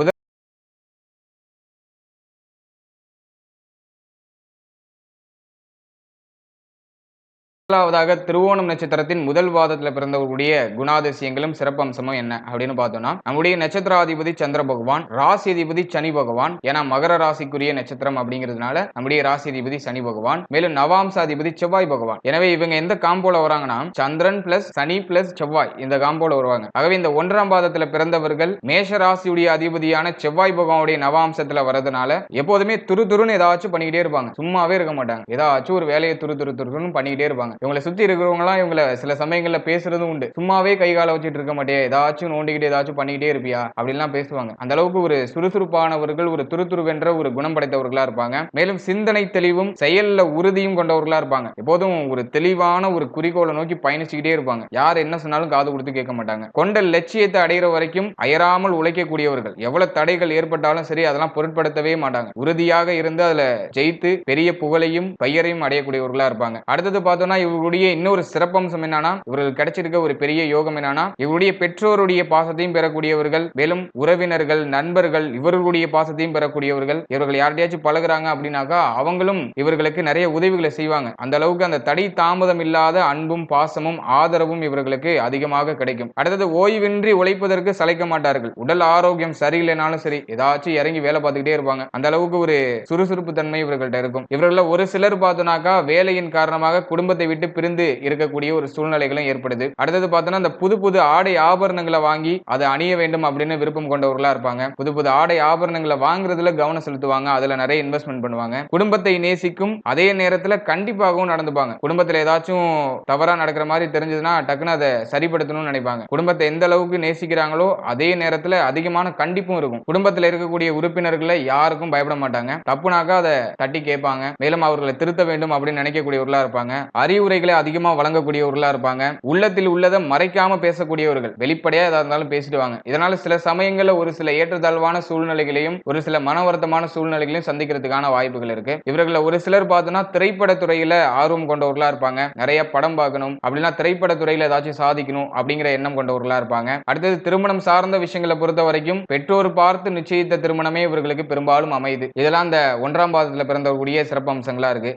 முதலாவதாக திருவோணம் நட்சத்திரத்தின் முதல் பாதத்தில் பிறந்தவர்களுடைய குணாதிசயங்களும் சிறப்பம்சமும் என்ன அப்படின்னு பார்த்தோம்னா, நம்முடைய நட்சத்திராதிபதி சந்திர பகவான், ராசி அதிபதி சனி பகவான். ஏன்னா மகர ராசிக்குரிய நட்சத்திரம் அப்படிங்கிறதுனால நம்முடைய ராசி அதிபதி சனி பகவான், மேலும் நவாம்ச அதிபதி செவ்வாய் பகவான். எனவே இவங்க எந்த காம்போல வராங்கன்னா சந்திரன் பிளஸ் சனி பிளஸ் செவ்வாய் இந்த காம்போல வருவாங்க. ஆகவே இந்த 1ஆம் பாதத்தில் பிறந்தவர்கள் மேஷ ராசியுடைய அதிபதியான செவ்வாய் பகவானுடைய நவாம்சத்துல வரதுனால எப்போதுமே துருன்னு ஏதாச்சும் பண்ணிக்கிட்டே இருப்பாங்க, சும்மாவே இருக்க மாட்டாங்க. ஏதாச்சும் ஒரு வேலையை துருன்னு பண்ணிக்கிட்டே இருப்பாங்க. இவங்களை சுத்தி இருக்கிறவங்க எல்லாம் இவங்களை சில சமயங்கள்ல பேசுறதும் உண்டு. சும்மாவே கை கால வச்சுட்டு இருக்க மாட்டே, ஏதாச்சும் நோண்டிக்கிட்டு ஏதாச்சும் பண்ணிக்கிட்டே இருப்பியா அப்படின்லாம் பேசுவாங்க. அந்த அளவுக்கு ஒரு சுறுசுறுப்பானவர்கள், ஒரு துருதுருவென்ற ஒரு குணம் படைத்தவர்களா இருப்பாங்க. மேலும் சிந்தனை தெளிவும் செயல்ல உறுதியும் கொண்டவர்களா இருப்பாங்க. எப்போதும் ஒரு தெளிவான ஒரு குறிக்கோளை நோக்கி பயணிச்சுக்கிட்டே இருப்பாங்க. யார் என்ன சொன்னாலும் காது கொடுத்து கேட்க மாட்டாங்க. கொண்ட லட்சியத்தை அடைகிற வரைக்கும் அயராமல் உழைக்கக்கூடியவர்கள். எவ்வளவு தடைகள் ஏற்பட்டாலும் சரி அதெல்லாம் பொருட்படுத்தவே மாட்டாங்க. உறுதியாக இருந்து அதுல ஜெயித்து பெரிய புகழையும் பெயரையும் அடையக்கூடியவர்களா இருப்பாங்க. அடுத்தது பார்த்தோம்னா இவருடைய இன்னொரு சிறப்பம்சம் என்னன்னா, இவர்களுக்கு கிடைச்சிருக்க ஒரு பெரிய யோகம் என்னன்னா, இவருடைய பெற்றோருடைய பாசத்தையும் பெறக்கூடியவர்கள், மேலும் உறவினர்கள் நண்பர்கள் இவர்களுடைய பாசத்தையும் பெறக்கூடியவர்கள். இவர்கள் யார்கிட்டயாச்சும் பழகுறாங்க அப்படின்னாக்கா அவங்களும் இவர்களுக்கு நிறைய உதவிகளை செய்வாங்க. அந்த அளவுக்கு அந்த தடை தாமதம் இல்லாத அன்பும் பாசமும் ஆதரவும் இவர்களுக்கு அதிகமாக கிடைக்கும். அடுத்தது ஓய்வின்றி உழைப்பதற்கு சளைக்க மாட்டார்கள். உடல் ஆரோக்கியம் சரியில்லைனாலும் சரி ஏதாச்சும் இறங்கி வேலை பார்த்துக்கிட்டே இருப்பாங்க. அந்த அளவுக்கு ஒரு சுறுசுறுப்பு தன்மை இவர்கள்ட்ட இருக்கும். இவர்கள ஒரு சிலர் பார்த்தோம்னாக்கா வேலையின் காரணமாக குடும்பத்தை விட்டு பிரிந்து இருக்கக்கூடிய ஒரு சூழ்நிலைகளும் ஏற்படுது. அடுத்தது பார்த்தோம்னா இந்த புது ஆடை ஆபரணங்களை வாங்கி அதை அணிய வேண்டும் அப்படின்னு விருப்பம் கொண்டவர்களா இருப்பாங்க. புது ஆடை ஆபரணங்களை வாங்குறதுல கவனம் செலுத்துவாங்க. அதுல நிறைய இன்வெஸ்ட்மெண்ட் பண்ணுவாங்க. குடும்பத்தை நேசிக்கும் அதே நேரத்துல கண்டிப்பாகவும் நடந்துப்பாங்க. குடும்பத்துல ஏதாச்சும் தவறா நடக்கிற மாதிரி தெரிஞ்சதுன்னா டக்குன்னு அதை சரிப்படுத்தணும்னு நினைப்பாங்க. குடும்பத்தை எந்த அளவுக்கு நேசிக்கிறாங்களோ அதே நேரத்துல அதிகமான கண்டிப்பும் இருக்கும். குடும்பத்தில் இருக்கக்கூடிய உறுப்பினர்களை யாருக்கும் பயப்பட மாட்டாங்க. தப்புனாக்கா அதை தட்டி கேட்பாங்க. மேலும் அவர்களை திருத்த வேண்டும் அப்படின்னு நினைக்கக்கூடியவர்களா இருப்பாங்க. அறிவுரைகளை அதிகமா வழங்கக்கூடியவர்களா இருப்பாங்க. உள்ளத்தில் உள்ளதை மறைக்காம பேசக்கூடியவர்கள். வெளிப்படையா ஏதா இருந்தாலும் பேசிடுவாங்க. இதனால சில சமயங்கள்ல ஒரு சில ஏற்றத்தாழ்வான சூழ்நிலைகளையும் ஒரு சில மன வருத்தமான சூழ்நிலைகளையும் சந்திக்கிறதுக்கான வாய்ப்புகள் இருக்கு. இவர்கள ஒரு சிலர் பார்த்தோம்னா திரைப்பட துறையில ஆர்வம் கொண்டவர்களா இருப்பாங்க. நிறைய படம் பார்க்கணும் அப்படின்னா திரைப்பட துறையில ஏதாச்சும் சாதிக்கணும் அப்படிங்கிற எண்ணம் கொண்டவர்களா இருப்பாங்க. அடுத்தது திருமணம் சார்ந்த விஷயங்களை பொறுத்த வரைக்கும் பெற்றோர் பார்த்து நிச்சயித்த திருமணமே இவர்களுக்கு பெரும்பாலும் அமையுது. இதெல்லாம் இந்த 1ஆம் பாதத்துல பிறந்தவர்களுடைய சிறப்பு அம்சங்களா இருக்கு.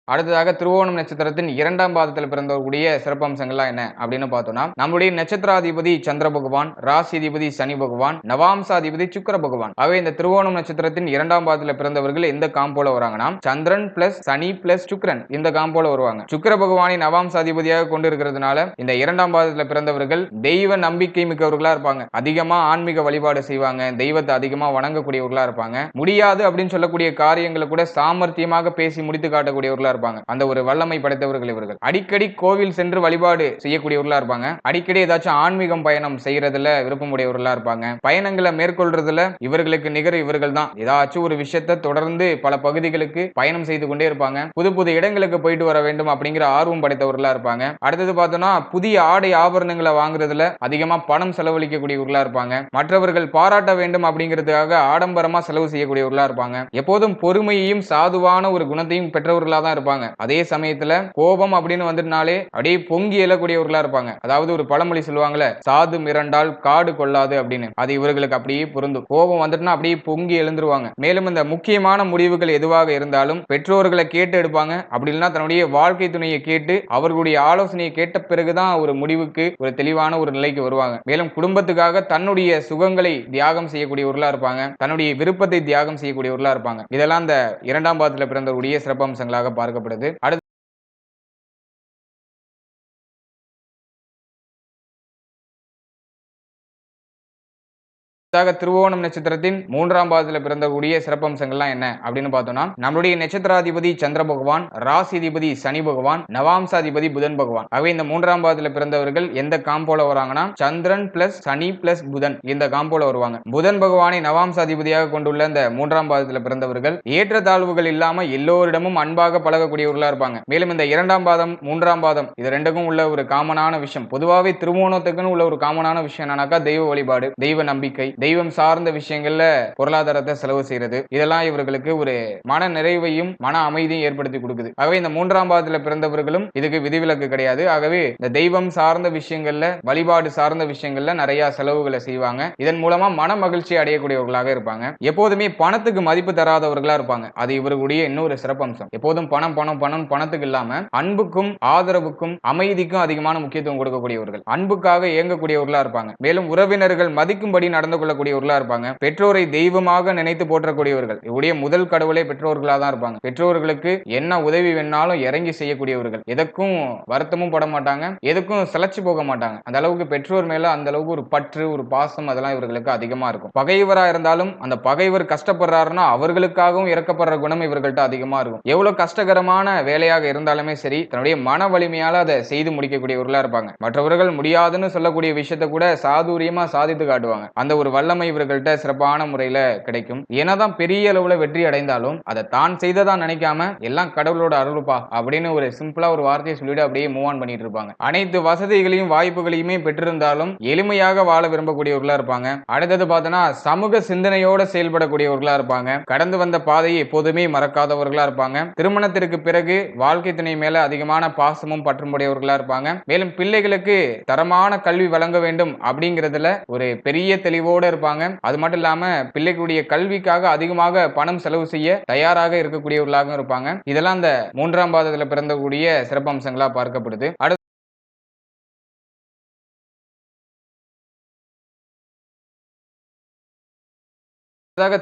அடுத்ததாக திருவோணம் நட்சத்திரத்தின் 2ஆம் பாதத்தில் பிறந்தவர்களுடைய சிறப்பம்சங்கள்லாம் என்ன அப்படின்னு பார்த்தோம்னா, நம்முடைய நட்சத்திராதிபதி சந்திர பகவான், ராசி அதிபதி சனி பகவான், நவாம்சாதிபதி சுக்கிர பகவான். ஆகவே இந்த திருவோணம் நட்சத்திரத்தின் 2ஆம் பாதத்தில் பிறந்தவர்கள் எந்த காம்போல வராங்கன்னா சந்திரன் பிளஸ் சனி பிளஸ் சுக்கிரன் இந்த காம்போல வருவாங்க. சுக்கிர பகவானை நவாம்சாதிபதியாக கொண்டு இருக்கிறதுனால இந்த 2ஆம் பாதத்தில் பிறந்தவர்கள் தெய்வ நம்பிக்கை மிக்கவர்களா இருப்பாங்க. அதிகமா ஆன்மீக வழிபாடு செய்வாங்க. தெய்வத்தை அதிகமா வணங்கக்கூடியவர்களா இருப்பாங்க. முடியாது அப்படின்னு சொல்லக்கூடிய காரியங்களை கூட சாமர்த்தியமாக பேசி முடித்து காட்டக்கூடியவர்களா இருப்பாங்க. அந்த ஒரு வல்லமை படைத்தவர்கள் இவர்கள். அடிக்கடி கோவில் சென்று வழிபாடு செய்யக்கூடியவர்களா இருப்பாங்க. அடிக்கடி ஏதாச்சும் ஆன்மீகம் பயணம் செய்யறதுல விருப்பமுடையவர்களா இருப்பாங்க. பயணங்களை மேற்கொள்றதுல இவர்களுக்கு நிகர் இவர்கள் தான். ஏதாச்சும் ஒரு விஷயத்தை தொடர்ந்து பல பகுதிகளுக்கு பயணம் செய்து கொண்டே இருப்பாங்க. புது புது இடங்களுக்கு போயிட்டு வர வேண்டும் அப்படிங்கிற ஆர்வம் படைத்தவர்களா இருப்பாங்க. அடுத்தது பார்த்தோம்னா புதிய ஆடை ஆபரணங்களை வாங்குறதுல அதிகமா பணம் செலவழிக்கக்கூடியவர்களா இருப்பாங்க. மற்றவர்கள் பாராட்ட வேண்டும் அப்படிங்கிறதுக்காக ஆடம்பரமா செலவு செய்யக்கூடியவர்களா இருப்பாங்க. எப்போதும் பொறுமையையும் சாதுவான ஒரு குணத்தையும் பெற்றவர்களா தான் இருப்பாங்க. அதே சமயத்துல கோபம் அப்படின்னு வந்துட்டாலே அப்படியே பொங்கி எழக்கூடியவர்களா இருப்பாங்க. அதாவது ஒரு பழமொழி சொல்லுவாங்கல்ல, சாது மிரண்டால் காடு கொள்ளாது அப்படின்னு. அது இவர்களுக்கு அப்படியே பொருந்தும். கோபம் வந்துட்டுனா அப்படியே பொங்கி எழுந்துருவாங்க. மேலும் இந்த முக்கியமான முடிவுகள் எதுவாக இருந்தாலும் பெற்றோர்களை கேட்டு எடுப்பாங்க. அப்படி இல்லைன்னா தன்னுடைய வாழ்க்கை துணையை கேட்டு அவர்களுடைய ஆலோசனையை கேட்ட பிறகுதான் ஒரு முடிவுக்கு ஒரு தெளிவான ஒரு நிலைக்கு வருவாங்க. மேலும் குடும்பத்துக்காக தன்னுடைய சுகங்களை தியாகம் செய்யக்கூடியவர்களா இருப்பாங்க. தன்னுடைய விருப்பத்தை தியாகம் செய்யக்கூடியவர்களா இருப்பாங்க. இதெல்லாம் இந்த இரண்டாம் பாதத்தில் பிறந்தவருடைய சிறப்பம்சங்களாக பார்க்கப்படுது. திருவோணம் நட்சத்திரத்தின் மூன்றாம் பாதத்தில் பிறந்தக்கூடிய சிறப்பம்சங்கள்லாம் என்ன அப்படின்னு பார்த்தோம்னா, நம்மளுடைய நட்சத்திராதிபதி சந்திர பகவான், ராசிதிபதி சனி பகவான், நவாம்சாதிபதி புதன் பகவான். ஆகவே இந்த மூன்றாம் பாதத்தில் பிறந்தவர்கள் எந்த காம்போல வராங்கன்னா சந்திரன் பிளஸ் சனி பிளஸ் புதன் இந்த காம்போல வருவாங்க. புதன் பகவானை நவாம்சாதிபதியாக கொண்டுள்ள இந்த மூன்றாம் பாதத்தில் பிறந்தவர்கள் ஏற்றத்தாழ்வுகள் இல்லாம எல்லோரிடமும் அன்பாக பழகக்கூடியவர்களா இருப்பாங்க. மேலும் இந்த இரண்டாம் பாதம் மூன்றாம் பாதம் இது ரெண்டுக்கும் உள்ள ஒரு காமனான விஷயம், பொதுவாகவே திருவோணத்துக்குன்னு உள்ள ஒரு காமனான விஷயம் என்னன்னாக்கா தெய்வ வழிபாடு, தெய்வ நம்பிக்கை, தெய்வம் சார்ந்த விஷயங்கள்ல பொருளாதாரத்தை செலவு செய்யறது, இதெல்லாம் இவர்களுக்கு ஒரு மன நிறைவையும் மன அமைதியும் ஏற்படுத்தி கொடுக்குது. ஆகவே இந்த மூன்றாம் பாதத்தில் பிறந்தவர்களும் இதுக்கு விதிவிலக்கு கிடையாது. ஆகவே இந்த தெய்வம் சார்ந்த விஷயங்கள்ல வழிபாடு சார்ந்த விஷயங்கள்ல நிறைய செலவுகளை செய்வாங்க. இதன் மூலமா மன மகிழ்ச்சி அடையக்கூடியவர்களாக இருப்பாங்க. எப்போதுமே பணத்துக்கு மதிப்பு தராதவர்களா இருப்பாங்க. அது இவர்களுடைய இன்னொரு சிறப்பம்சம். எப்போதும் பணம் பணம் பணம் பணத்துக்கு இல்லாம அன்புக்கும் ஆதரவுக்கும் அமைதிக்கும் அதிகமான முக்கியத்துவம் கொடுக்கக்கூடியவர்கள், அன்புக்காக இயங்கக்கூடியவர்களா இருப்பாங்க. மேலும் உறவினர்கள் மதிக்கும்படி நடந்து கொள்ளக்கூடியவர்களா இருப்பாங்க. பெற்றோரை தெய்வமாக நினைத்து போற்றக்கூடியவர்கள். இவருடைய முதல் கடவுளே பெற்றோர்களா தான் இருப்பாங்க. பெற்றோர்களுக்கு என்ன உதவி வேணாலும் இறங்கி செய்யக்கூடியவர்கள். எதற்கும் வருத்தமும் பட மாட்டாங்க, எதுக்கும் செலச்சு போக மாட்டாங்க. அந்த அளவுக்கு பெற்றோர் மேல அந்த அளவுக்கு ஒரு பற்று ஒரு பாசம் அதெல்லாம் இவர்களுக்கு அதிகமா இருக்கும். பகைவரா இருந்தாலும் அந்த பகைவர் கஷ்டப்படுறாருன்னா அவர்களுக்காகவும் இறக்கப்படுற குணம் இவர்கள்ட்ட அதிகமா இருக்கும். எவ்வளவு கஷ்டகரமான வேலையாக இருந்தாலுமே சரி தன்னுடைய மன வலிமையால அதை செய்து முடிக்கக்கூடியவர்களா இருப்பாங்க. மற்றவர்கள் முடியாதுன்னு சொல்லக்கூடிய விஷயத்தை கூட சாதுரியமா சாதித்து காட்டுவாங்க. அந்த ஒரு வல்லமை இவர்கள்ட்ட சிறப்பான முறையில கிடைக்கும். என்னதான் பெரிய அளவுல வெற்றி அடைந்தாலும் அதை தான் செய்ததா நினைக்காம எல்லாம் கடவுளோட அருள்பா அப்படின்னு ஒரு சிம்பிளா ஒரு வார்த்தையை சொல்லிட்டு அப்படியே மூவ் ஆன் பண்ணிட்டு இருப்பாங்க. அனைத்து வசதிகளையும் வாய்ப்புகளையுமே பெற்றிருந்தாலும் எளிமையாக வாழ விரும்பக்கூடியவர்களா இருப்பாங்க. அடுத்தது பார்த்தோன்னா சமூக சிந்தனையோட செயல்படக்கூடியவர்களா இருப்பாங்க. கடந்து வந்த பாதையை எப்போதுமே மறக்காதவர்களா இருப்பாங்க. திருமணத்திற்கு பிறகு வாழ்க்கை துணை மேல அதிகமான பாசமும் பற்றுமுடையவர்களா இருப்பாங்க. மேலும் பிள்ளைகளுக்கு தரமான கல்வி வழங்க வேண்டும் அப்படிங்கிறதுல ஒரு பெரிய தெளிவோட இருப்பாங்க. அது மட்டும் இல்லாம பிள்ளைகளுடைய கல்விக்காக அதிகமாக பணம் செலவு செய்ய தயாராக இருக்கக்கூடியவர்களாக இருப்பாங்க. இதெல்லாம் இந்த மூன்றாம் பாதத்தில் பிறந்தக்கூடிய சிறப்பம்சங்களா பார்க்கப்படுது.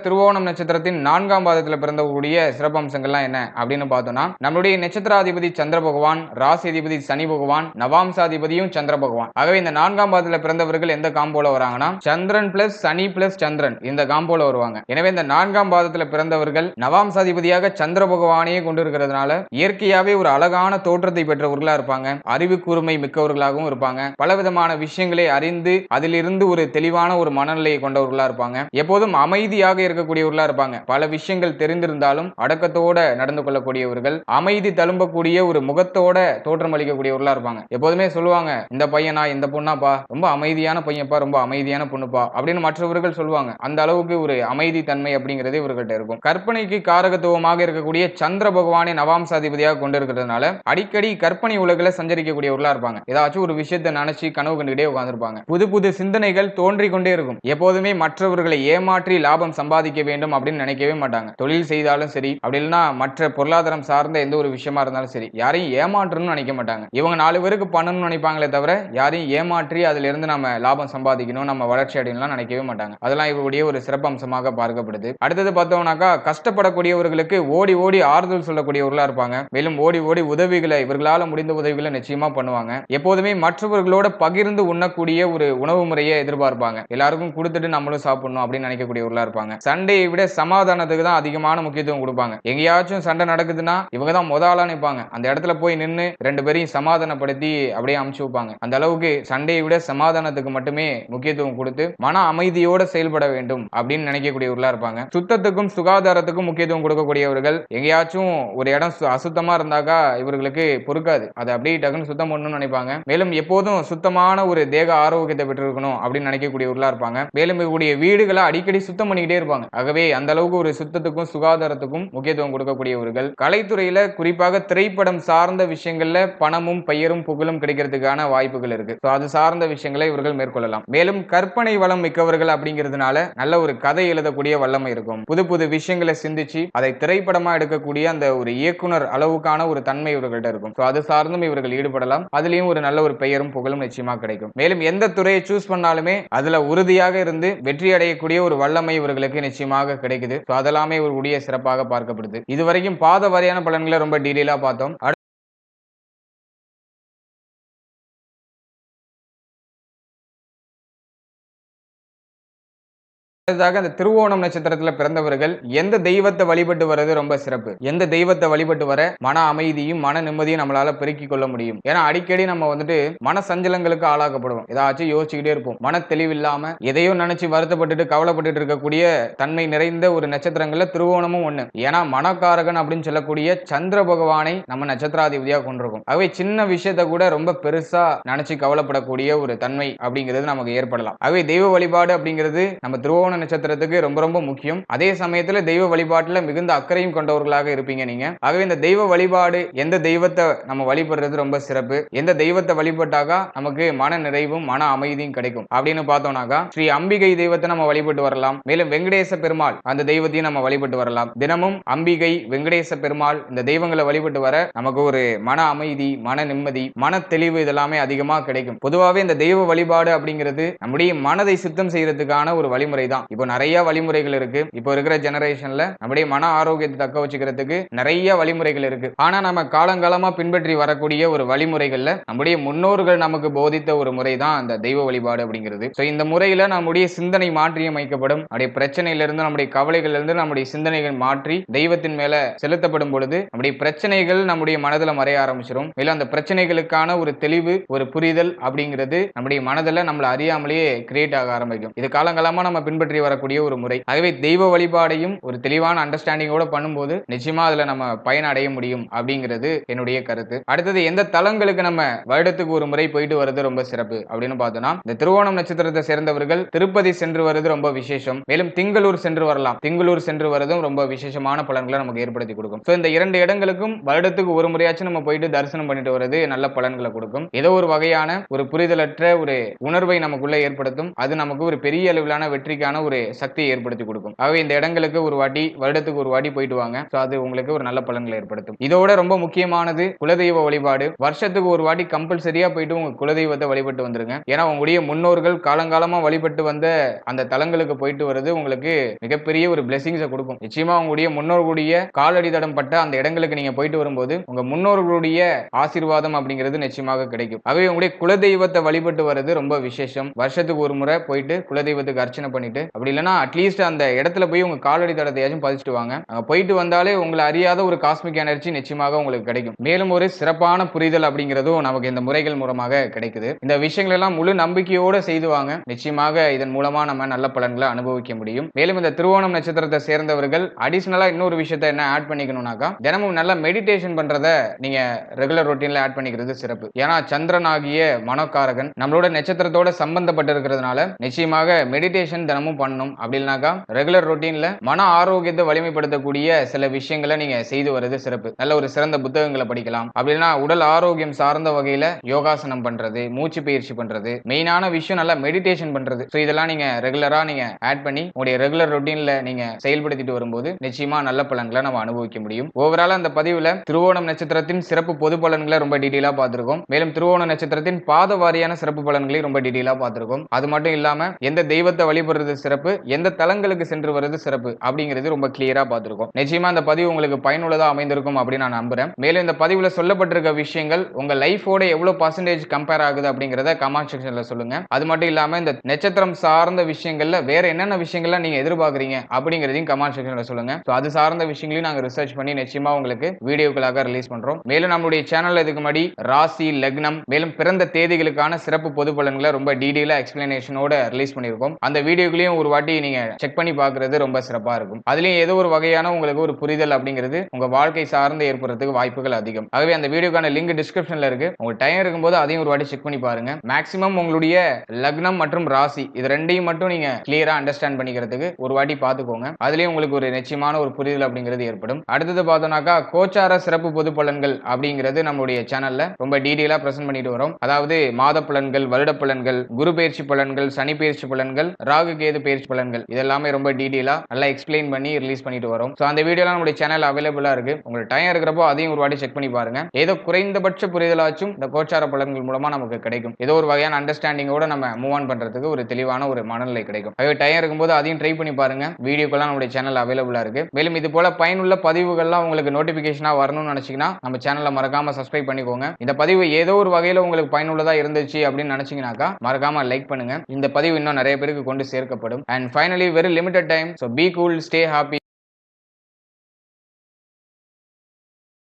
திருவோணம் நட்சத்திரத்தின் நான்காம் பாதத்தில் பிறந்தக்கூடிய சிறப்பம்சங்கள்லாம் என்ன அப்படின்னு பார்த்தோம்னா, நம்மளுடைய நட்சத்திராதிபதி சந்திர பகவான், ராசிதிபதி சனி பகவான், நவாம்சாதிபதியும் சந்திர பகவான். ஆகவே இந்த நான்காம் பாதத்தில் பிறந்தவர்கள் எந்த காம்போல வராங்கன்னா சந்திரன் பிளஸ் சனி பிளஸ் சந்திரன் இந்த காம்போல வருவாங்க. எனவே இந்த நான்காம் பாதத்தில் பிறந்தவர்கள் நவாம்சாதிபதியாக சந்திர பகவானையே கொண்டு இருக்கிறதுனால இயற்கையாவே ஒரு அழகான தோற்றத்தை பெற்றவர்களா இருப்பாங்க. அறிவு கூர்மை மிக்கவர்களாகவும் இருப்பாங்க. பலவிதமான விஷயங்களை அறிந்து அதிலிருந்து ஒரு தெளிவான ஒரு மனநிலையை கொண்டவர்களா இருப்பாங்க. எப்போதும் அமைதி இருக்கக்கூடியவர்களா இருப்பாங்க. பல விஷயங்கள் தெரிந்திருந்தாலும் அடக்கத்தோட நடந்து கொள்ளக்கூடியவர்கள், அமைதி தழும்பக்கூடிய ஒரு முகத்தோட தோற்றம் அளிக்கக்கூடியவர்களா இருப்பாங்க. எப்போதுமே சொல்லுவாங்க, இந்த பையனா இந்த பொண்ணாப்பா ரொம்ப அமைதியான பையன்ப்பா, ரொம்ப அமைதியான பொண்ணுப்பா அப்படின்னு மற்றவர்கள் சொல்லுவாங்க. அந்த அளவுக்கு ஒரு அமைதி தன்மை அப்படிங்கிறது இவர்கள்ட்ட இருக்கும். கற்பனைக்கு காரகத்துவமாக இருக்கக்கூடிய சந்திர பகவானை நவாம்சாதிபதியாக கொண்டிருக்கிறதுனால அடிக்கடி கற்பனை உலகில சஞ்சரிக்கக்கூடியவர்களா இருப்பாங்க. ஏதாச்சும் ஒரு விஷயத்தை நினைச்சு கனவு கண்டுகிட்டே உட்கார்ந்திருப்பாங்க. புது புது சிந்தனைகள் தோன்றிக் கொண்டே இருக்கும். எப்போதுமே மற்றவர்களை ஏமாற்றி லாபம் சம்பாதிக்க வேண்டும் அப்படின்னு நினைக்கவே மாட்டாங்க. தொழில் செய்தாலும் சரி, அப்படி இல்லைன்னா மற்ற பொருளாதாரம் சார்ந்த எந்த ஒரு விஷயமா இருந்தாலும் சரி, யாரையும் ஏமாற்றணும்னு நினைக்க மாட்டாங்க. இவங்க 4 பேருக்கு பண்ணணும்னு நினைப்பாங்களே தவிர யாரையும் ஏமாற்றி அதுல இருந்து நம்ம லாபம் சம்பாதிக்கணும், நம்ம வளர்ச்சி அடையணும்லாம் நினைக்கவே மாட்டாங்க. அதெல்லாம் இவருடைய ஒரு சிறப்பம்சமாக பார்க்கப்படுது. அடுத்தது பார்த்தோம்னாக்கா கஷ்டப்படக்கூடியவர்களுக்கு ஓடி ஓடி ஆறுதல் சொல்லக்கூடியவர்களா இருப்பாங்க. மேலும் ஓடி ஓடி உதவிகளை இவர்களால முடிந்த உதவிகளை நிச்சயமா பண்ணுவாங்க. எப்போதுமே மற்றவர்களோட பகிர்ந்து உண்ணக்கூடிய ஒரு உணவு முறையை எதிர்பார்ப்பாங்க. எல்லாருக்கும் கொடுத்துட்டு நம்மளும் சாப்பிடணும் அப்படின்னு நினைக்கக்கூடியவர்களா இருப்பாங்க. இருப்பாங்க. சண்டையை விட சமாதானத்துக்கு தான் அதிகமான முக்கியத்துவம் கொடுப்பாங்க. எங்கேயாச்சும் சண்டை நடக்குதுன்னா இவங்க தான் முதலா நிற்பாங்க. அந்த இடத்துல போய் நின்று 2 பேரையும் சமாதானப்படுத்தி அப்படியே அமுச்சு வைப்பாங்க. அந்த அளவுக்கு சண்டையை விட சமாதானத்துக்கு மட்டுமே முக்கியத்துவம் கொடுத்து மன அமைதியோட செயல்பட வேண்டும் அப்படின்னு நினைக்கக்கூடியவர்களா இருப்பாங்க. சுத்தத்துக்கும் சுகாதாரத்துக்கும் முக்கியத்துவம் கொடுக்கக்கூடியவர்கள். எங்கேயாச்சும் ஒரு இடம் அசுத்தமா இருந்தாக்கா இவர்களுக்கு பொறுக்காது. அதை அப்படியே டக்குன்னு சுத்தம் பண்ணணும்னு நினைப்பாங்க. மேலும் எப்போதும் சுத்தமான ஒரு தேக ஆரோக்கியத்தை பெற்றிருக்கணும் அப்படின்னு நினைக்கக்கூடியவர்களா இருப்பாங்க. மேலும் இவருடைய வீடுகளை அடிக்கடி சுத்தம் பண்ணிக்கிட்டே இருப்பாங்க. ஆகவே அந்த அளவுக்கு ஒரு சுத்தத்துக்கும் சுகாதாரத்துக்கும் முக்கியத்துவம் கொடுக்கக்கூடியவர்கள். கலைத்துறையில குறிப்பாக திரைப்படம் சார்ந்த விஷயங்கள்ல பணமும் பெயரும் புகழும் கிடைக்கிறதுக்கான வாய்ப்புகள் இருக்கு. அது சார்ந்த விஷயங்களை இவர்கள் மேற்கொள்ளலாம். மேலும் கற்பனை வளம் மிக்கவர்கள் அப்படிங்கிறதுனால நல்ல ஒரு கதை எழுதக்கூடிய வல்லமை இருக்கும். புது புது விஷயங்களை சிந்திச்சு அதை திரைப்படமா எடுக்கக்கூடிய அந்த ஒரு இயக்குனர் அளவுக்கான ஒரு தன்மை இவர்கள்ட்ட இருக்கும். அது சார்ந்தும் இவர்கள் ஈடுபடலாம். அதுலயும் ஒரு நல்ல ஒரு பெயரும் புகழும் நிச்சயமா கிடைக்கும். மேலும் எந்த துறையை சூஸ் பண்ணாலுமே அதுல உறுதியாக இருந்து வெற்றி அடையக்கூடிய ஒரு வல்லமை இவர்களுக்கு நிச்சயமாக கிடைக்குது. அதெல்லாமே இவர்களுடைய சிறப்பாக பார்க்கப்படுது. இதுவரைக்கும் பாத வாரியான பலன்களை ரொம்ப டீடைலா பார்த்தோம். அடுத்ததாக அந்த திருவோணம் நட்சத்திரத்துல பிறந்தவர்கள் எந்த தெய்வத்தை வழிபட்டு வர்றது ரொம்ப சிறப்பு. எந்த தெய்வத்தை வழிபட்டு வர மன அமைதியும் மன நிம்மதியும் நம்மளால பெருக்கிக் கொள்ள முடியும். ஏன்னா அடிக்கடி நம்ம வந்துட்டு மன சஞ்சலங்களுக்கு ஆளாக்கப்படுவோம். ஏதாச்சும் யோசிச்சுக்கிட்டே இருப்போம். மன தெளிவில்லாம எதையோ நினைச்சு வருத்தப்பட்டுட்டு கவலைப்பட்டு இருக்கக்கூடிய தன்மை நிறைந்த ஒரு நட்சத்திரங்கள்ல திருவோணமும் ஒண்ணு. ஏன்னா மனக்காரகன் அப்படின்னு சொல்லக்கூடிய சந்திர பகவானை நம்ம நட்சத்திராதிபதியா கொண்டிருக்கோம். ஆகவே சின்ன விஷயத்தை கூட ரொம்ப பெருசா நினைச்சு கவலைப்படக்கூடிய ஒரு தன்மை அப்படிங்கிறது நமக்கு ஏற்படலாம். ஆகவே தெய்வ வழிபாடு அப்படிங்கிறது நம்ம திருவோண நட்சத்திரத்துக்கு ரொம்ப ரொம்ப முக்கியம். அதே சமயத்துல தெய்வ வழிபாட்டுல மிகுந்த அக்கறையும் கொண்டவர்களாக இருப்பீங்க நீங்க. ஆகவே இந்த தெய்வ வழிபாடு எந்த தெய்வத்தை நம்ம வழிபடுறது ரொம்ப சிறப்பு, எந்த தெய்வத்தை வழிபட்டாக்கா நமக்கு மன நிறைவும் மன அமைதியும் கிடைக்கும் அப்படின்னு பார்த்தோம்னாக்கா ஸ்ரீ அம்பிகை தெய்வத்தை நம்ம வழிபட்டு வரலாம். மேலும் வெங்கடேச பெருமாள் அந்த தெய்வத்தையும் நம்ம வழிபட்டு வரலாம். தினமும் அம்பிகை வெங்கடேச பெருமாள் இந்த தெய்வங்களை வழிபட்டு வர நமக்கு ஒரு மன அமைதி மன நிம்மதி மன தெளிவு இதெல்லாமே அதிகமா கிடைக்கும். பொதுவாகவே இந்த தெய்வ வழிபாடு அப்படிங்கிறது நம்முடைய மனதை சுத்தம் செய்யறதுக்கான ஒரு வழிமுறை தான். இப்போ நிறைய வழிமுறைகள் இருக்கு. இப்போ இருக்கிற ஜெனரேஷன்ல நம்முடைய மன ஆரோக்கியத்தை தக்க வச்சுக்கிறதுக்கு நிறைய வழிமுறைகள் இருக்கு. ஆனா நம்ம காலங்காலமா பின்பற்றி வரக்கூடிய ஒரு வழிமுறைகள்ல நம்முடைய முன்னோர்கள் நமக்கு போதித்த ஒரு முறை தான் அந்த தெய்வ வழிபாடு அப்படிங்கிறது. இந்த முறையில நம்முடைய சிந்தனை மாற்றியமைக்கப்படும். நம்முடைய பிரச்சனையிலிருந்து நம்முடைய கவலைகள் இருந்து நம்முடைய சிந்தனைகள் மாற்றி தெய்வத்தின் மேல செலுத்தப்படும் பொழுது நம்முடைய பிரச்சனைகள் நம்முடைய மனதில் மறைய ஆரம்பிச்சிடும். மேலும் அந்த பிரச்சனைகளுக்கான ஒரு தெளிவு ஒரு புரிதல் அப்படிங்கிறது நம்முடைய மனதில் நம்மளை அறியாமலேயே கிரியேட் ஆக ஆரம்பிக்கும். இது காலங்காலமா நம்ம பின்பற்றி வரக்கூடிய ஒரு முறை. ஆகவே தெய்வ வழிபாடையும் ஒரு தெளிவான அண்டர்ஸ்டாண்டிங்கோட பண்ணும்போது நிச்சயமா அதுல நம்ம பயனடைய முடியும் அப்படிங்கிறது என்னுடைய கருத்து. அடுத்தது எந்த தலங்களுக்கு நம்ம வருடத்துக்கு ஒரு முறை போயிட்டு வருது ரொம்ப சிறப்பு அப்படின்னு பார்த்தோம்னா இந்த திருவோணம் நட்சத்திரத்தை சேர்ந்தவர்கள் திருப்பதி சென்று வருது ரொம்ப விசேஷம். மேலும் திங்களூர் சென்று வரலாம். திங்களூர் சென்று வரதும் ரொம்ப விசேஷமான பலன்களை நமக்கு ஏற்படுத்தி கொடுக்கும். இந்த 2 இடங்களுக்கும் வருடத்துக்கு ஒரு முறையாச்சும் நம்ம போயிட்டு தரிசனம் பண்ணிட்டு வருது நல்ல பலன்களை கொடுக்கும். ஏதோ ஒரு வகையான ஒரு புரிதலற்ற ஒரு உணர்வை நமக்குள்ள ஏற்படுத்தும். அது நமக்கு ஒரு பெரிய அளவிலான வெற்றிக்கான ஒரு சக்தியை ஏற்படுத்தி கொடுக்கும். ஆகவே இந்த இடங்களுக்கு ஒரு வாட்டி வருடத்துக்கு ஒரு வாட்டி போயிட்டு வாங்க. அது உங்களுக்கு ஒரு நல்ல பலன்களை ஏற்படுத்தும். இதோட ரொம்ப முக்கியமானது குலதெய்வ வழிபாடு. வருஷத்துக்கு ஒரு வாட்டி கம்பல்சரியா போயிட்டு உங்க குலதெய்வத்தை வழிபட்டு வந்துருங்க. ஏன்னா உங்களுடைய முன்னோர்கள் காலங்காலமா வழிபட்டு வந்த அந்த தலங்களுக்கு போயிட்டு வருது உங்களுக்கு மிகப்பெரிய ஒரு பிளெஸிங்ஸை கொடுக்கும். நிச்சயமா உங்களுடைய முன்னோர்களுடைய காலடி தடம் பட்ட அந்த இடங்களுக்கு நீங்க போயிட்டு வரும்போது உங்க முன்னோர்களுடைய ஆசீர்வாதம் அப்படிங்கிறது நிச்சயமாக கிடைக்கும். ஆகவே உங்களுடைய குலதெய்வத்தை வழிபட்டு வருது ரொம்ப விசேஷம். வருஷத்துக்கு ஒரு முறை போயிட்டு குலதெய்வத்துக்கு அர்ச்சனை பண்ணிட்டு அப்படி இல்லைன்னா அட்லீஸ்ட் அந்த இடத்துல போய் உங்க காலடி தடத்தையாச்சும் பதிச்சுட்டு வாங்க. அங்க போயிட்டு வந்தாலே உங்களை அறியாத ஒரு காஸ்மிக் எனர்ஜி நிச்சயமாக உங்களுக்கு கிடைக்கும். மேலும் ஒரு சிறப்பான புரிதல் அப்படிங்கிறதும் நமக்கு இந்த முறைகள் மூலமாக கிடைக்குது. இந்த விஷயங்கள் எல்லாம் முழு நம்பிக்கையோடு செய்துவாங்க. நிச்சயமாக இதன் மூலமா நம்ம நல்ல பலன்களை அனுபவிக்க முடியும். மேலும் இந்த திருவோணம் நட்சத்திரத்தை சேர்ந்தவர்கள் அடிஷனலா இன்னொரு விஷயத்தை என்ன ஆட் பண்ணிக்கணும்னாக்கா தினமும் நல்ல மெடிடேஷன் பண்றத நீங்க ரெகுலர் ரொட்டீன்ல ஆட் பண்ணிக்கிறது சிறப்பு. ஏன்னா சந்திரன் ஆகிய மனோகாரகன் நம்மளோட நட்சத்திரத்தோட சம்பந்தப்பட்டு இருக்கிறதுனால நிச்சயமாக மெடிடேஷன் தினமும் பண்ணணும். அப்படின்னாக்கா ரெகுலர் ரொட்டீன்ல மன ஆரோக்கியத்தை வலிமைப்படுத்தக்கூடிய சில விஷயங்களை நீங்க செய்து வருது சிறப்பு. நல்ல ஒரு சிறந்த புத்தகங்களை படிக்கலாம். அப்படின்னா உடல் ஆரோக்கியம் சார்ந்த வகையில யோகாசனம் பண்றது மூச்சு பயிற்சி பண்றது மெயினான விஷயம் நல்லா மெடிடேஷன் பண்றது. இதெல்லாம் நீங்க ரெகுலரா நீங்க ஆட் பண்ணி உங்களுடைய ரெகுலர் ரொட்டீன்ல நீங்க செயல்படுத்திட்டு வரும்போது நிச்சயமா நல்ல பலன்களை நம்ம அனுபவிக்க முடியும். ஓவரால் அந்த பதிவுல திருவோணம் நட்சத்திரத்தின் சிறப்பு பொது பலன்களை ரொம்ப டீடைலா பார்த்திருக்கோம். மேலும் திருவோண நட்சத்திரத்தின் பாத வாரியான சிறப்பு பலன்களை ரொம்ப டீடைலா பார்த்திருக்கோம். அது மட்டும் இல்லாம எந்த தெய்வத்தை வழிபடுறது சிறப்பு, எந்த தளங்களுக்கு சென்று வருவது சிறப்பு அப்படிங்கிறது ரொம்ப கிளியரா பார்த்திருக்கோம். நிச்சயமா இந்த பதிவு உங்களுக்கு பயனுள்ளதா அமைந்திருக்கும் அப்படின்னு நான் நம்புறேன். மேலும் இந்த பதிவுல சொல்லப்பட்டிருக்க விஷயங்கள் உங்க லைஃபோட எவ்வளவு பர்சன்டேஜ் கம்பேர் ஆகுது அப்படிங்கறத கமெண்ட் செக்ஷன்ல சொல்லுங்க. அது மட்டும் இல்லாம இந்த நட்சத்திரம் சார்ந்த விஷயங்கள்ல வேற என்னென்ன விஷயங்கள்லாம் நீங்க எதிர்பார்க்கறீங்க அப்படிங்கறதையும் கமெண்ட் செக்ஷன்ல சொல்லுங்க. அது சார்ந்த விஷயங்களையும் நாங்க ரிசர்ச் பண்ணி நிச்சயமா உங்களுக்கு வீடியோக்களாக ரிலீஸ் பண்றோம். மேலும் நம்மளுடைய சேனல்ல இதுக்கு முன்னாடி ராசி, லக்னம், மேலும் பிறந்த தேதிகளுக்கான சிறப்பு பொது பலன்களை ரொம்ப டீடைலா எக்ஸ்பிளனேஷனோட ரிலீஸ் பண்ணிருக்கோம். அந்த வீடியோக்களையும் ஒரு வாட்டி நீங்க செக் பண்ணி பார்க்கிறது ரொம்ப சிறப்பா இருக்கும். அதுலயும் ஏதோ ஒரு வகையான உங்களுக்கு ஒரு புரிதல் அப்படிங்கிறது உங்க வாழ்க்கை சார்ந்து ஏற்படுறதுக்கு வாய்ப்புகள் அதிகம். ஆகவே அந்த வீடியோக்கான லிங்க் டிஸ்கிரிப்ஷன்ல இருக்கு. உங்க டைம் இருக்கும்போது அதையும் ஒரு வாட்டி செக் பண்ணி பாருங்க. மேக்ஸிமம் உங்களுடைய லக்னம் மற்றும் ராசி இது ரெண்டையும் மட்டும் நீங்க கிளியரா அண்டர்ஸ்டாண்ட் பண்ணிக்கிறதுக்கு ஒரு வாட்டி பார்த்துக்கோங்க. அதுலயும் உங்களுக்கு ஒரு நிச்சயமான ஒரு புரிதல் அப்படிங்கிறது ஏற்படும். அடுத்தது பார்த்தோம்னாக்கா கோச்சார சிறப்பு பொது பலன்கள் அப்படிங்கிறது நம்மளுடைய சேனல்ல ரொம்ப டீடைலா பிரசன்ட் பண்ணிட்டு வரோம். அதாவது மாத பலன்கள், வருட பலன்கள், குரு பயிற்சி பலன்கள், சனி பயிற்சி பலன்கள், ராகு கேது பயிற்சி பலன்கள் இதெல்லாமே ரொம்ப டீடைலா நல்லா எக்ஸ்பிளைன் பண்ணி ரிலீஸ் பண்ணிட்டு வரோம். சோ அந்த வீடியோலாம் நம்மளுடைய சேனல் அவைலபிளா இருக்கு. உங்களுக்கு டைம் இருக்கிறப்போ அதையும் ஒரு வாட்டி செக் பண்ணி பாருங்க. ஏதோ குறைந்தபட்ச புரிதலாச்சும் இந்த கோச்சார பலன்கள் மூலமா நமக்கு கிடைக்கும். ஏதோ ஒரு வகையான அண்டர்ஸ்டாண்டிங்கோட நம்ம மூவ் ஆன் பண்றதுக்கு ஒரு தெளிவான ஒரு மனநிலை கிடைக்கும். அதே டைம் இருக்கும்போது அதையும் ட்ரை பண்ணி பாருங்க. வீடியோக்கெல்லாம் நம்மளுடைய சேனல் அவைலபிளா இருக்கு. மேலும் இது போல பயனுள்ள பதிவுகள்லாம் உங்களுக்கு நோட்டிபிகேஷனா வரணும்னு நினைச்சீங்கன்னா நம்ம சேனலை மறக்காம சப்ஸ்கிரைப் பண்ணிக்கோங்க. இந்த பதிவு ஏதோ ஒரு வகையில உங்களுக்கு பயனுள்ளதா இருந்துச்சு அப்படின்னு நினைச்சீங்கன்னாக்கா மறக்காம லைக் பண்ணுங்க. இந்த பதிவு இன்னும் நிறைய பேருக்கு கொண்டு சேர்க்கப்படும். And finally very limited time. So be cool, stay happy.